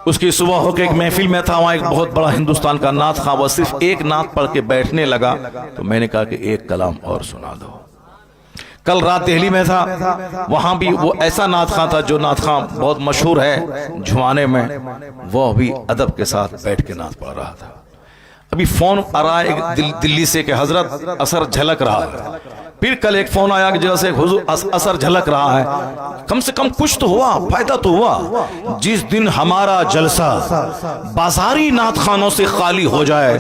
उसकी सुबह होकर एक महफिल में था, वहां एक बहुत बड़ा हिंदुस्तान का नात खां, वह सिर्फ एक नात पढ़ के बैठने लगा तो मैंने कहा कि एक कलाम और सुना दो। कल रात दिल्ली में था, वहां भी वो ऐसा नात खां था जो नात खां बहुत मशहूर है झुमाने में, वह भी अदब के साथ बैठ के नात पढ़ रहा था। अभी फोन आ रहा है दिल्ली से कि हजरत असर झलक रहा है। फिर कल एक फोन आया कि जैसे हुजूर असर झलक रहा है। कम से कम कुछ तो हुआ, फायदा तो हुआ। जिस दिन हमारा जलसा बाजारी नात खानों से खाली हो जाए,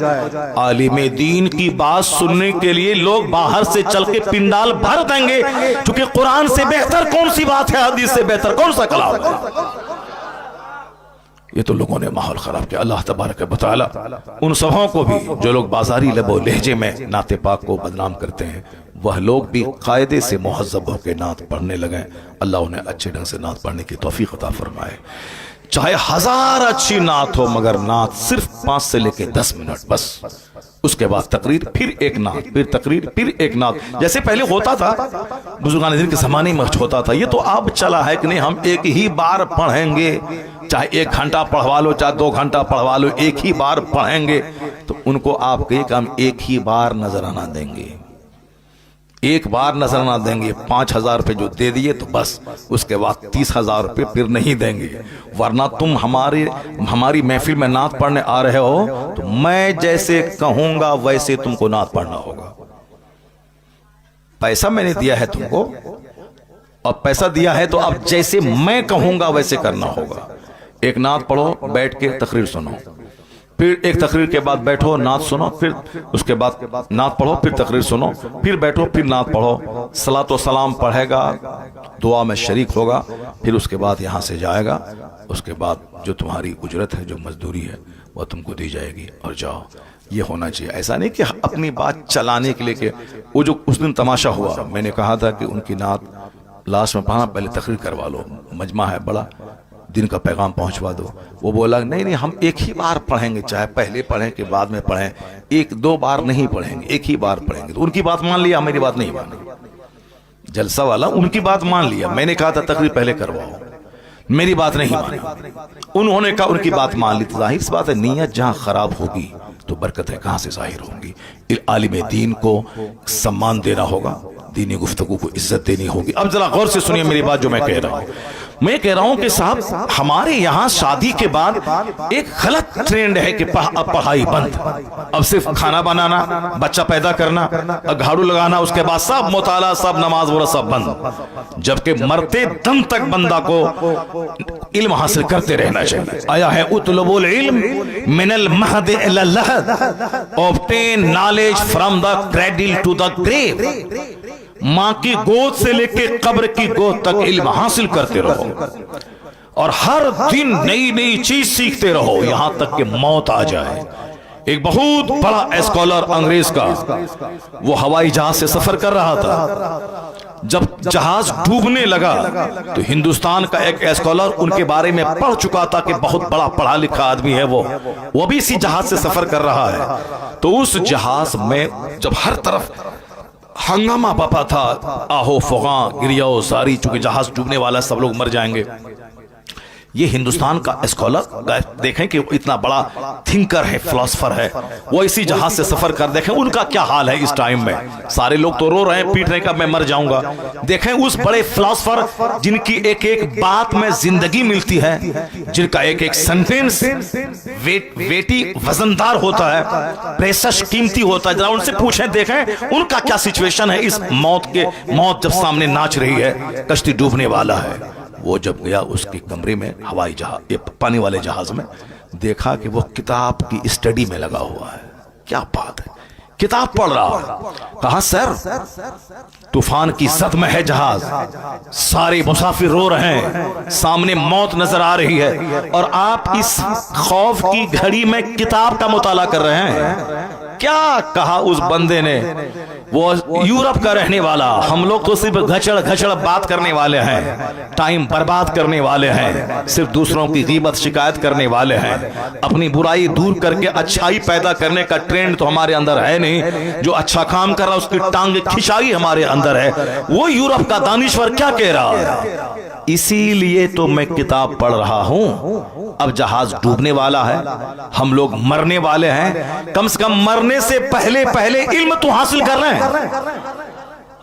आलिम दीन की बात सुनने के लिए लोग बाहर से चल के पिंडाल भर देंगे, क्योंकि कुरान से बेहतर कौन सी बात है, हदीस से बेहतर कौन सा कलाम है। ये तो लोगों ने माहौल खराब किया। अल्लाह तबारक व तआला उन सभाओं को भी जो लोग बाजारी लबो लहजे में नाते पाक को बदनाम करते हैं, वह लोग भी कायदे से मुहज़्ज़ब होकर नात पढ़ने लगे। अल्लाह उन्हें अच्छे ढंग से नात पढ़ने की तौफीक अता फरमाए। चाहे 1000 अच्छी नात हो, मगर नात सिर्फ 5 से लेके 10 मिनट बस। उसके बाद तकरीर, फिर एक नात, फिर तकरीर, फिर एक नात, जैसे पहले होता था बुजुर्गान दिन के जमाने में होता था। ये तो अब चला है कि नहीं, हम एक ही बार पढ़ेंगे, चाहे 1 घंटा पढ़वा लो, चाहे 2 घंटा पढ़वा लो, एक ही बार पढ़ेंगे। तो उनको आप कहिए कि हम एक ही बार नजराना देंगे, एक बार नजर ना देंगे, 5,000 रुपये जो दे दिए तो बस, उसके बाद 30,000 रुपये फिर नहीं देंगे। वरना तुम हमारी महफिल में नात पढ़ने आ रहे हो तो मैं जैसे कहूंगा वैसे तुमको नात पढ़ना होगा। पैसा मैंने दिया है तुमको, और पैसा दिया है तो अब जैसे मैं कहूंगा वैसे करना होगा। एक नात पढ़ो, बैठ के तकरीर सुनो, फिर एक तकरीर के बाद बैठो नात सुनो, फिर उसके बाद नात पढ़ो, फिर तकरीर सुनो, फिर बैठो, फिर नात पढ़ो, सलातो सलाम पढ़ेगा, दुआ में शरीक होगा, फिर उसके बाद यहाँ से जाएगा। उसके बाद जो तुम्हारी उजरत है, जो मजदूरी है, वह तुमको दी जाएगी और जाओ। ये होना चाहिए। ऐसा नहीं कि अपनी बात चलाने के लिए कि वो जो उस दिन तमाशा हुआ, मैंने कहा था कि उनकी नात लास्ट में पढ़ना, पहले तकरीर करवा लो, मजमा है बड़ा, दिन का पैगाम पहुंचवा दो। वो बोला नहीं नहीं, हम एक ही बार पढ़ेंगे, चाहे पहले पढ़ें कि बाद में पढ़ें, 1-2 बार नहीं पढ़ेंगे, एक ही बार पढ़ेंगे। तो उनकी बात मान लिया, मेरी बात नहीं मानी। जलसा वाला उनकी बात मान लिया, मैंने कहा था तकरीर पहले करवाओ, मेरी बात नहीं मानी, उन्होंने कहा उनकी बात मान ली। तो जाहिर सी बात है, नीयत जहां खराब होगी तो बरकतें कहां से जाहिर होंगी। आलिम दीन को सम्मान देना होगा, दीनी गुफ्तगू को इज्जत देनी होगी। अब जरा गौर से सुनिए मेरी बात जो मैं कह रहा हूं। मैं कह रहा हूं कि साहब, हमारे यहां शादी के बाद एक गलत ट्रेंड है कि अब पढ़ाई बंद, अब सिर्फ खाना बनाना, बच्चा पैदा करना, झाड़ू लगाना, उसके बाद सब मुताला, सब नमाज वगैरह सब बंद। जबकि मरते दम तक बंदा को इल्म हासिल करते रहना चाहिए। आया है उतलबुल इल्म मिनल महद इलल लहद, obtain knowledge from the cradle to the grave. मां की गोद से लेके कब्र की गोद तक इल्म हासिल करते रहो और हर दिन नई नई चीज सीखते रहो, यहां तक कि मौत आ जाए। एक बहुत बड़ा स्कॉलर अंग्रेज का, वो हवाई जहाज से सफर कर रहा था। जब जहाज डूबने लगा तो हिंदुस्तान का एक स्कॉलर उनके बारे में पढ़ चुका था कि बहुत बड़ा पढ़ा लिखा आदमी है वो भी इसी जहाज से सफर कर रहा है। तो उस जहाज में जब हर तरफ हंगामा पापा था, आहो फुगा गिरियाओ सारी, चूंकि जहाज डूबने वाला, सब लोग मर जाएंगे। ये हिंदुस्तान का स्कॉलर, देखें कि इतना बड़ा थिंकर है, फिलोसफर है, वो इसी जहाज से सफर कर, देखें उनका क्या हाल है इस टाइम में। सारे लोग तो रो रहे हैं, पीट रहे हैं, मैं मर जाऊंगा। देखें उस बड़े फिलोसफर जिनकी एक एक बात में जिंदगी मिलती है, जिनका एक एक सेंटेंस वेटी वजनदार होता है, प्रेशस कीमती होता है। जरा उनसे पूछें, देखें उनका क्या सिचुएशन है इस मौत जब सामने नाच रही है, कश्ती डूबने वाला है। वो जब गया उसके कमरे में, हवाई जहाज, पानी वाले जहाज में, देखा कि वो किताब की स्टडी में लगा हुआ है। क्या बात है, किताब पढ़ रहा है। कहा सर, तूफान की जद में है जहाज, सारे मुसाफिर रो रहे हैं, सामने मौत नजर आ रही है और आप इस खौफ की घड़ी में किताब का मुताला कर रहे हैं। क्या कहा उस बंदे ने, वो यूरोप का रहने वाला, हम लोग तो सिर्फ घचड़ बात करने वाले हैं, टाइम बर्बाद करने वाले हैं, सिर्फ दूसरों की गीबत शिकायत करने वाले हैं, अपनी बुराई दूर करके अच्छाई पैदा करने का ट्रेंड तो हमारे अंदर है नहीं। जो अच्छा काम कर रहा है उसकी टांग खिंचाई हमारे अंदर है। वो यूरोप का दानिश्वर क्या कह रहा है, इसीलिए तो मैं किताब पढ़ रहा हूं। अब जहाज डूबने वाला है, हम लोग मरने वाले हैं, कम से कम मरने से पहले पहले इल्म तो हासिल कर रहे हैं।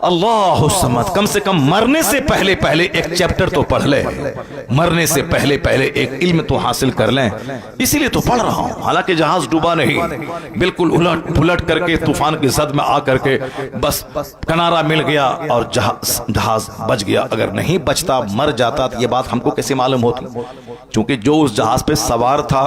अल्लाह समद, कम से कम मरने से पहले पहले एक चैप्टर तो पढ़ ले, मरने से पहले पहले एक इल्म तो हासिल कर लें। इसीलिए तो पढ़ रहा हूं। हालांकि जहाज डूबा नहीं, बिल्कुल उलट पुलट करके तूफान की जद में आकर के बस किनारा मिल गया और जहाज बच गया। अगर नहीं बचता, मर जाता, तो ये बात हमको कैसे मालूम होती? क्योंकि जो उस जहाज पे सवार था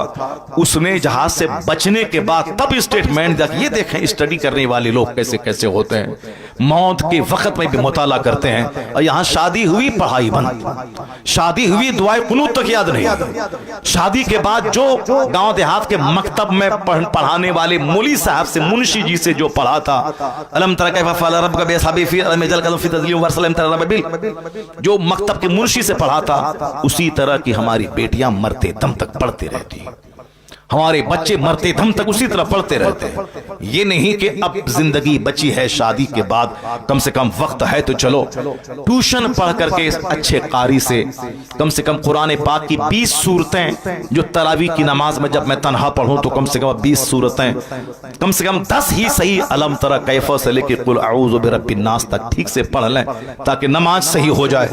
उसने जहाज से बचने के बाद तब स्टेटमेंट दिया। ये देखें स्टडी करने वाले लोग कैसे कैसे होते हैं, मौत के वक्त में भी मुताला करते हैं। और यहां शादी हुई, पढ़ाई बंद, शादी हुई, दुआए कुनूत तक याद नहीं। शादी के बाद जो गांव देहात के मकतब में पढ़ाने वाले मौली साहब से, मुंशी जी से जो पढ़ा था, अलम तरा कैफ फअल रब्बुका बिअसहाबी फील अलम यजल कदम फी तज़लीम वरसलम तरा रब्बिल, जो मकतब के मुंशी से पढ़ा था, उसी तरह की हमारी बेटियां मरते दम तक पढ़ती रहती। हमारे बच्चे मरते दम तक उसी तरह पढ़ते रहते हैं। ये नहीं कि अब जिंदगी बची है, शादी के बाद कम से कम वक्त है तो चलो ट्यूशन पढ़ करके इस अच्छे कारी से कम कुरान पाक की 20 सूरतें, जो तरावी की नमाज में जब मैं तन्हा पढ़ूं तो कम से कम 20 सूरतें, कम से कम 10 ही सही अलम तरा कैफा से लेके कुल अऊज़ु बिरब्बिन नास तक ठीक से पढ़ लें ताकि नमाज सही हो जाए।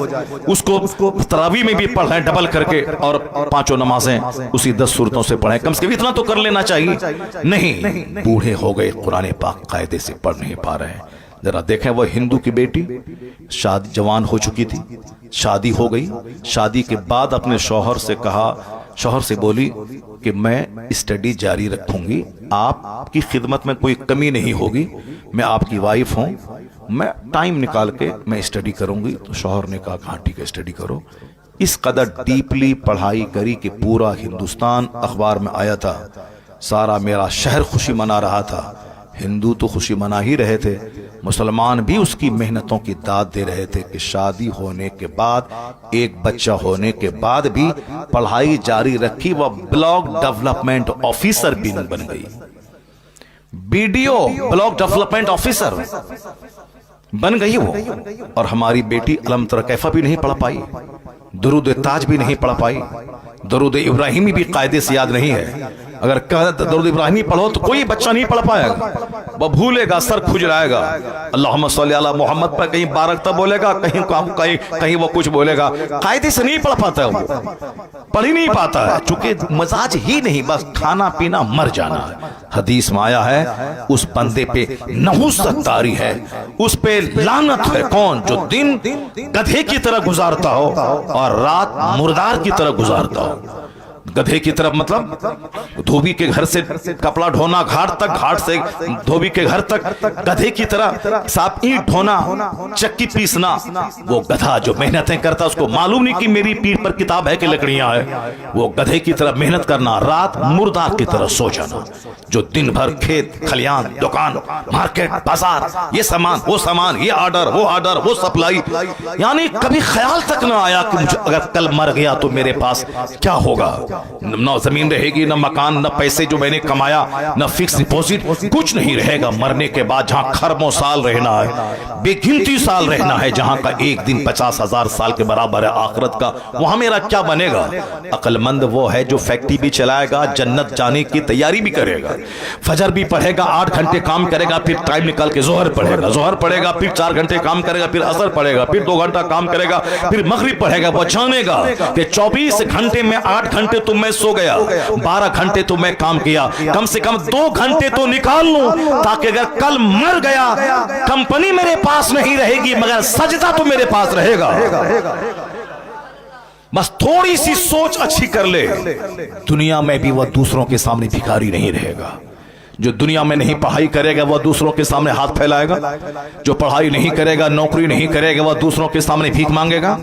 उसको तरावी में भी पढ़ लें डबल करके, और 5 नमाजें उसी 10 सूरतों से पढ़ें। कम से कम इतना तो कर लेना चाहिए। नहीं, बूढ़े हो गए, कुरान पाक कायदे से पढ़ नहीं पा रहे हैं। जरा देखें, वो हिंदू की बेटी शादी जवान हो चुकी थी, शादी हो गई, शादी के बाद अपने शौहर से कहा, शौहर से बोली कि मैं स्टडी जारी रखूंगी, आपकी खिदमत में कोई कमी नहीं होगी, मैं आपकी वाइफ हूं, मैं टाइम निकाल के मैं स्टडी करूंगी। तो शौहर ने कहा हाँ ठीक है, स्टडी करो। इस कदर डीपली पढ़ाई करी कि पूरा हिंदुस्तान अखबार में आया था, सारा मेरा शहर खुशी मना रहा था। हिंदू तो खुशी मना ही रहे थे, मुसलमान भी उसकी मेहनतों की दाद दे रहे थे कि शादी होने के बाद, एक बच्चा होने के बाद भी पढ़ाई जारी रखी। वह ब्लॉक डेवलपमेंट ऑफिसर भी बन गई, बीडीओ ब्लॉक डेवलपमेंट ऑफिसर बन गई वो। और हमारी बेटी अलम तरा कैफा भी नहीं पढ़ पाई, दुरूद ताज भी नहीं पढ़ पाई, दुरूद इब्राहिमी भी कायदे से याद नहीं है। अगर दुरूद इब्राहिमी पढ़ो तो कोई बच्चा नहीं पढ़ पाएगा, वह भूलेगा, सर खुजलाएगा। अल्लाहुम्मा सल्ली अला मोहम्मद पर कहीं बारकता बोलेगा, कहीं वो कुछ बोलेगा, कायदे से नहीं पढ़ पाता है, वो पढ़ ही नहीं पाता है, चूंकि मजाज ही नहीं, बस खाना पीना मर जाना है। हदीस में आया है उस बंदे पे नहुसत तारी है, उस पे लानत है। कौन? जो दिन गधे की तरह गुजारता हो और रात मुर्दार की तरह गुजारता हो। गधे की तरफ मतलब धोबी के घर से कपड़ा ढोना घाट तक, घाट से धोबी के घर तक गधे की तरह साफ ईंट ढोना, चक्की पीसना। वो गधा जो मेहनतें करता उसको मालूम नहीं कि मेरी पीठ पर किताब है कि लकड़ियां है। वो गधे की तरह मेहनत करना, रात मुर्दार की तरह सो जाना। जो दिन भर खेत खलियान, दुकान, मार्केट, बाजार, ये सामान वो सामान, ये ऑर्डर वो ऑर्डर, वो सप्लाई, यानी कभी ख्याल तक ना आया कि मुझे अगर कल मर गया तो मेरे पास क्या होगा। न जमीन रहेगी, न मकान, न पैसे जो मैंने कमाया, न फिक्स डिपॉजिट, कुछ नहीं रहेगा। मरने के बाद जहां खरबों साल रहना है, बेगिनती साल रहना है, जहां का एक दिन 50,000 साल के बराबर है आखिरत का, वहां मेरा क्या बनेगा। अक्लमंद वो है जो फैक्ट्री भी चलाएगा, जन्नत जाने की तैयारी भी करेगा, फजर भी पढ़ेगा, 8 घंटे काम करेगा, फिर टाइम निकाल के जोहर पढ़ेगा, जोहर पढ़ेगा, फिर 4 घंटे काम करेगा, फिर असर पढ़ेगा, फिर 2 घंटा काम करेगा, फिर मगरिब पढ़ेगा। वो जानेगा कि 24 घंटे में 8 घंटे तो मैं सो गया, 12 घंटे तो मैं काम किया, कम से कम 2 घंटे तो निकाल लूं ताकि अगर कल मर गया, कंपनी मेरे पास नहीं रहेगी मगर सजदा तो मेरे पास रहेगा। बस थोड़ी सी सोच अच्छी कर ले, दुनिया में भी वह दूसरों के सामने भिखारी नहीं रहेगा। जो दुनिया में नहीं पढ़ाई करेगा वह दूसरों के सामने हाथ फैलाएगा, जो पढ़ाई नहीं करेगा, नौकरी नहीं करेगा, वह दूसरों के सामने भीख मांगेगा,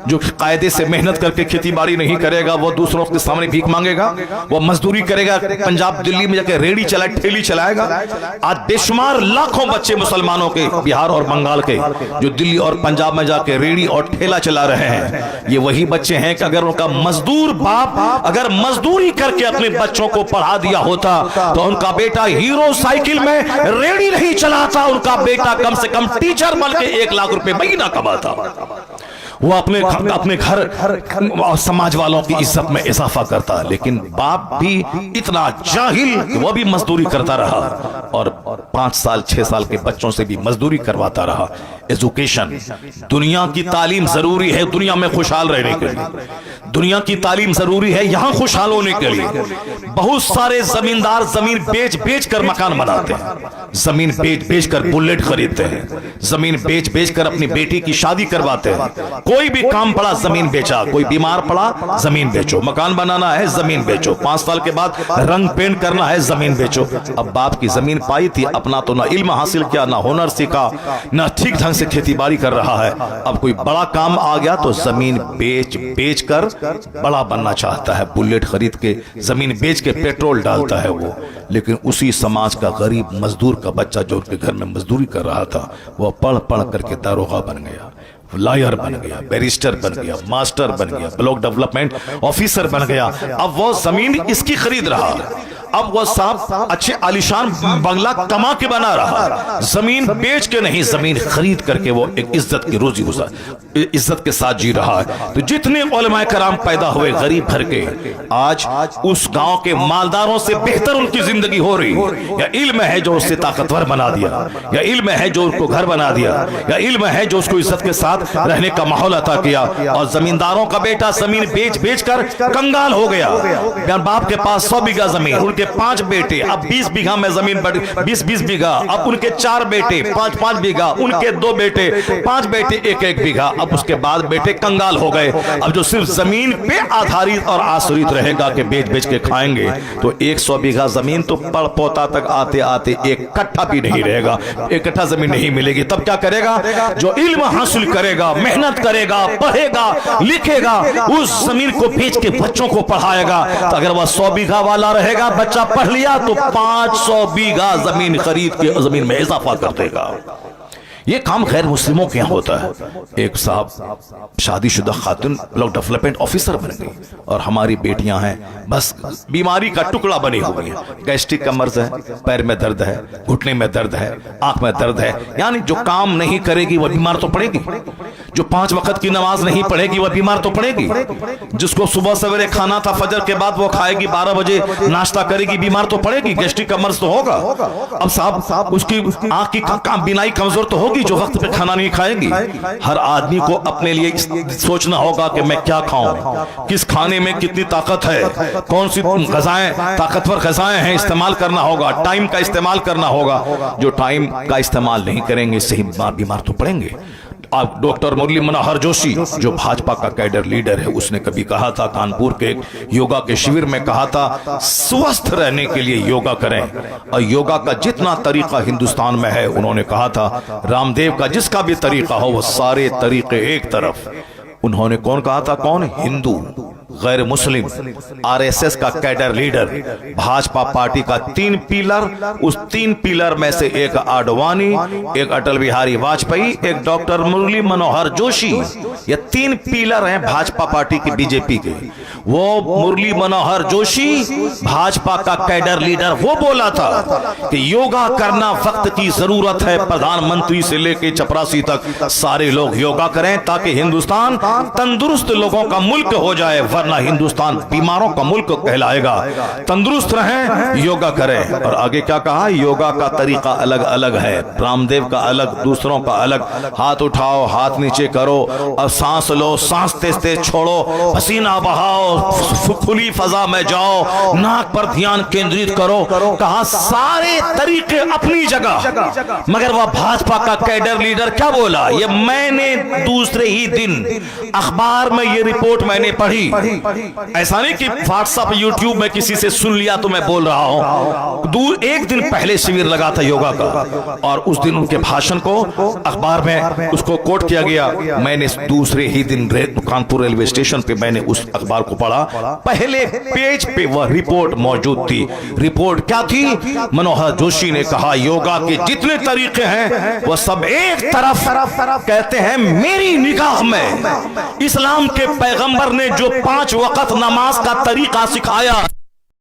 जो कायदे से मेहनत करके खेती बाड़ी नहीं करेगा वह दूसरों के सामने भीख मांगेगा, वह मजदूरी करेगा, पंजाब दिल्ली में जाकर रेड़ी चलाए, ठेली चलाएगा। आज बेशुमार लाखों बच्चे मुसलमानों के, बिहार और बंगाल के, जो दिल्ली और पंजाब में जाकर रेड़ी और ठेला चला रहे हैं, ये वही बच्चे हैं कि अगर उनका मजदूर बाप अगर मजदूरी करके अपने बच्चों को पढ़ा दिया होता तो उनका बेटा हीरो साइकिल में रेडी नहीं चलाता, उनका बेटा कम से कम टीचर बन के 1 लाख रुपए महीना कमाता। वो अपने घर और समाज वालों की इज्जत में इजाफा करता। लेकिन बाप भी इतना जाहिल कि वो भी मजदूरी करता रहा और 5 साल 6 साल के बच्चों से भी मजदूरी करवाता रहा। एजुकेशन, दुनिया की तालीम जरूरी है दुनिया में खुशहाल रहने के लिए, दुनिया की तालीम जरूरी है यहां खुशहाल होने के लिए। बहुत सारे जमींदार जमीन बेच बेच कर मकान बनाते हैं, जमीन बेच बेच कर बुलेट खरीदते हैं, जमीन बेच बेच कर अपनी बेटी की शादी करवाते हैं। कोई भी काम पड़ा जमीन बेचा, कोई बीमार पड़ा जमीन बेचो, मकान बनाना है जमीन बेचो, 5 साल के बाद रंग पेंट करना है जमीन बेचो। अब बाप की जमीन पाई थी, अपना तो ना इल्म हासिल किया, ना हुनर सीखा, ना ठीक ढंग से खेती बाड़ी कर रहा है। अब कोई बड़ा काम आ गया तो जमीन बेच बेच कर बड़ा बनना चाहता है, बुलेट खरीद के जमीन बेच के पेट्रोल डालता है वो। लेकिन उसी समाज का गरीब मजदूर का बच्चा जो उनके घर में मजदूरी कर रहा था, वह पढ़ पढ़ करके दारोगा बन गया, लॉयर बन गया, बैरिस्टर बन गया, मास्टर बन गया, ब्लॉक डेवलपमेंट ऑफिसर बन गया। अब वो जमीन इसकी खरीद रहा, अब वो साहब अच्छे आलिशान बंगला कमा के बना रहा, जमीन बेच के नहीं, जमीन खरीद करके वो एक इज्जत की रोजी गुजार इज्जत के साथ जी रहा है। तो जितने उलमाए कराम पैदा हुए गरीब भर के, आज उस गांव के मालदारों से बेहतर उनकी जिंदगी हो रही है। या इल्म है जो उससे ताकतवर बना दिया, या इल्म है जो उसको घर बना दिया, या इल्म है जो उसको इज्जत के साथ रहने का माहौल अता किया। और जमींदारों का बेटा जमीन बेच बेच कर कंगाल हो गया। बाप के पास 100 बीघा जमीन, उनके 5 बेटे, अब 20 बीघा में जमीन बढ़ 20 बीघा, अब उनके 4 बेटे 5 बीघा, उनके 2 बेटे 5 बेटे 1 बीघा। अब उसके बाद बेटे कंगाल हो गए। अब जो सिर्फ जमीन पे आधारित और आश्रित रहेगा कि बेच बेच के खाएंगे, तो 100 बीघा जमीन तो पड़ पोता तक आते आते 1 कट्ठा भी नहीं रहेगा, 1 कट्ठा जमीन नहीं मिलेगी। तब क्या करेगा? जो इल्म हासिल करेगा, मेहनत करेगा, पढ़ेगा, लिखेगा, उस जमीन को बेच के बच्चों को पढ़ाएगा। तो अगर वह 100 बीघा वाला रहेगा, बच्चा पढ़ लिया तो 500 बीघा जमीन खरीद के जमीन में इजाफा कर देगा। ये काम गैर मुस्लिमों के यहाँ होता है। एक साहब शादीशुदा खातून ब्लॉक डेवलपमेंट ऑफिसर बन गई, और हमारी बेटियां हैं बस बीमारी का टुकड़ा बनी हुई है। गैस्ट्रिक का मर्ज है, पैर में दर्द है, घुटने में दर्द है, आंख में दर्द है। यानी जो काम नहीं करेगी वह बीमार तो पड़ेगी, जो 5 वक्त की नमाज नहीं पढ़ेगी वह बीमार तो पड़ेगी, जिसको सुबह सवेरे खाना था फजर के बाद वो खाएगी, 12 बजे नाश्ता करेगी, बीमार तो पड़ेगी, गैस्ट्रिक का मर्ज तो होगा। अब साहब उसकी आंख की बीनाई कमजोर तो होगी जो वक्त पे खाना नहीं खाएगी। हर आदमी को अपने लिए सोचना होगा कि मैं क्या खाऊं, किस खाने में कितनी ताकत है, कौन सी ग़िज़ाएं ताकतवर ग़िज़ाएं हैं, इस्तेमाल करना होगा, टाइम का इस्तेमाल करना होगा। जो टाइम का इस्तेमाल नहीं करेंगे सही बीमार तो पड़ेंगे। अब डॉक्टर मुरली मनोहर जोशी जो भाजपा का कैडर लीडर है, उसने कभी कहा था कानपुर के योगा के शिविर में कहा था, स्वस्थ रहने के लिए योगा करें। और योगा का जितना तरीका हिंदुस्तान में है, उन्होंने कहा था रामदेव का जिसका भी तरीका हो वो सारे तरीके एक तरफ। उन्होंने कौन कहा था? कौन? हिंदू, गैर मुस्लिम, आरएसएस का कैडर लीडर, भाजपा पार्टी का 3 पिलर, उस 3 पिलर में से एक आडवाणी, एक अटल बिहारी वाजपेयी, एक डॉक्टर मुरली मनोहर जोशी। ये 3 पिलर हैं भाजपा पार्टी की, बीजेपी के। वो मुरली मनोहर जोशी भाजपा का कैडर लीडर, वो बोला था कि योगा करना वक्त की जरूरत है। प्रधानमंत्री से लेकर चपरासी तक सारे लोग योगा करें ताकि हिंदुस्तान तंदुरुस्त लोगों का मुल्क हो जाए, वरना हिंदुस्तान बीमारों का मुल्क कहलाएगा। तंदुरुस्त रहें, योगा करें। और आगे क्या कहा? योगा का तरीका अलग अलग है, रामदेव का अलग, दूसरों का अलग। हाथ उठाओ, हाथ नीचे करो, और सांस लो, सांस तेज तेज छोड़ो, पसीना बहाओ, खुली फजा में जाओ, नाक पर ध्यान केंद्रित करो। कहा सारे तरीके अपनी जगह, मगर वह भाजपा का कैडर लीडर क्या बोला? ये मैंने दूसरे ही दिन अखबार में ये रिपोर्ट मैंने पढ़ी। ऐसा नहीं कि व्हाट्सएप यूट्यूब में किसी से सुन लिया तो मैं बोल रहा हूं। एक दिन पहले शिविर लगा था योगा का, और उस दिन उनके भाषण को अखबार में उसको कोट किया गया। मैंने दूसरे ही दिन कानपुर रेलवे स्टेशन पे मैंने उस अखबार को पढ़ा। पहले पेज पे वह रिपोर्ट मौजूद थी। रिपोर्ट क्या थी? मनोहर जोशी ने कहा योगा के जितने तरीके हैं वह सब एक तरफ। कहते हैं मेरी निगाह में इस्लाम के पैगंबर ने जो 5 वक्त नमाज का तरीका सिखाया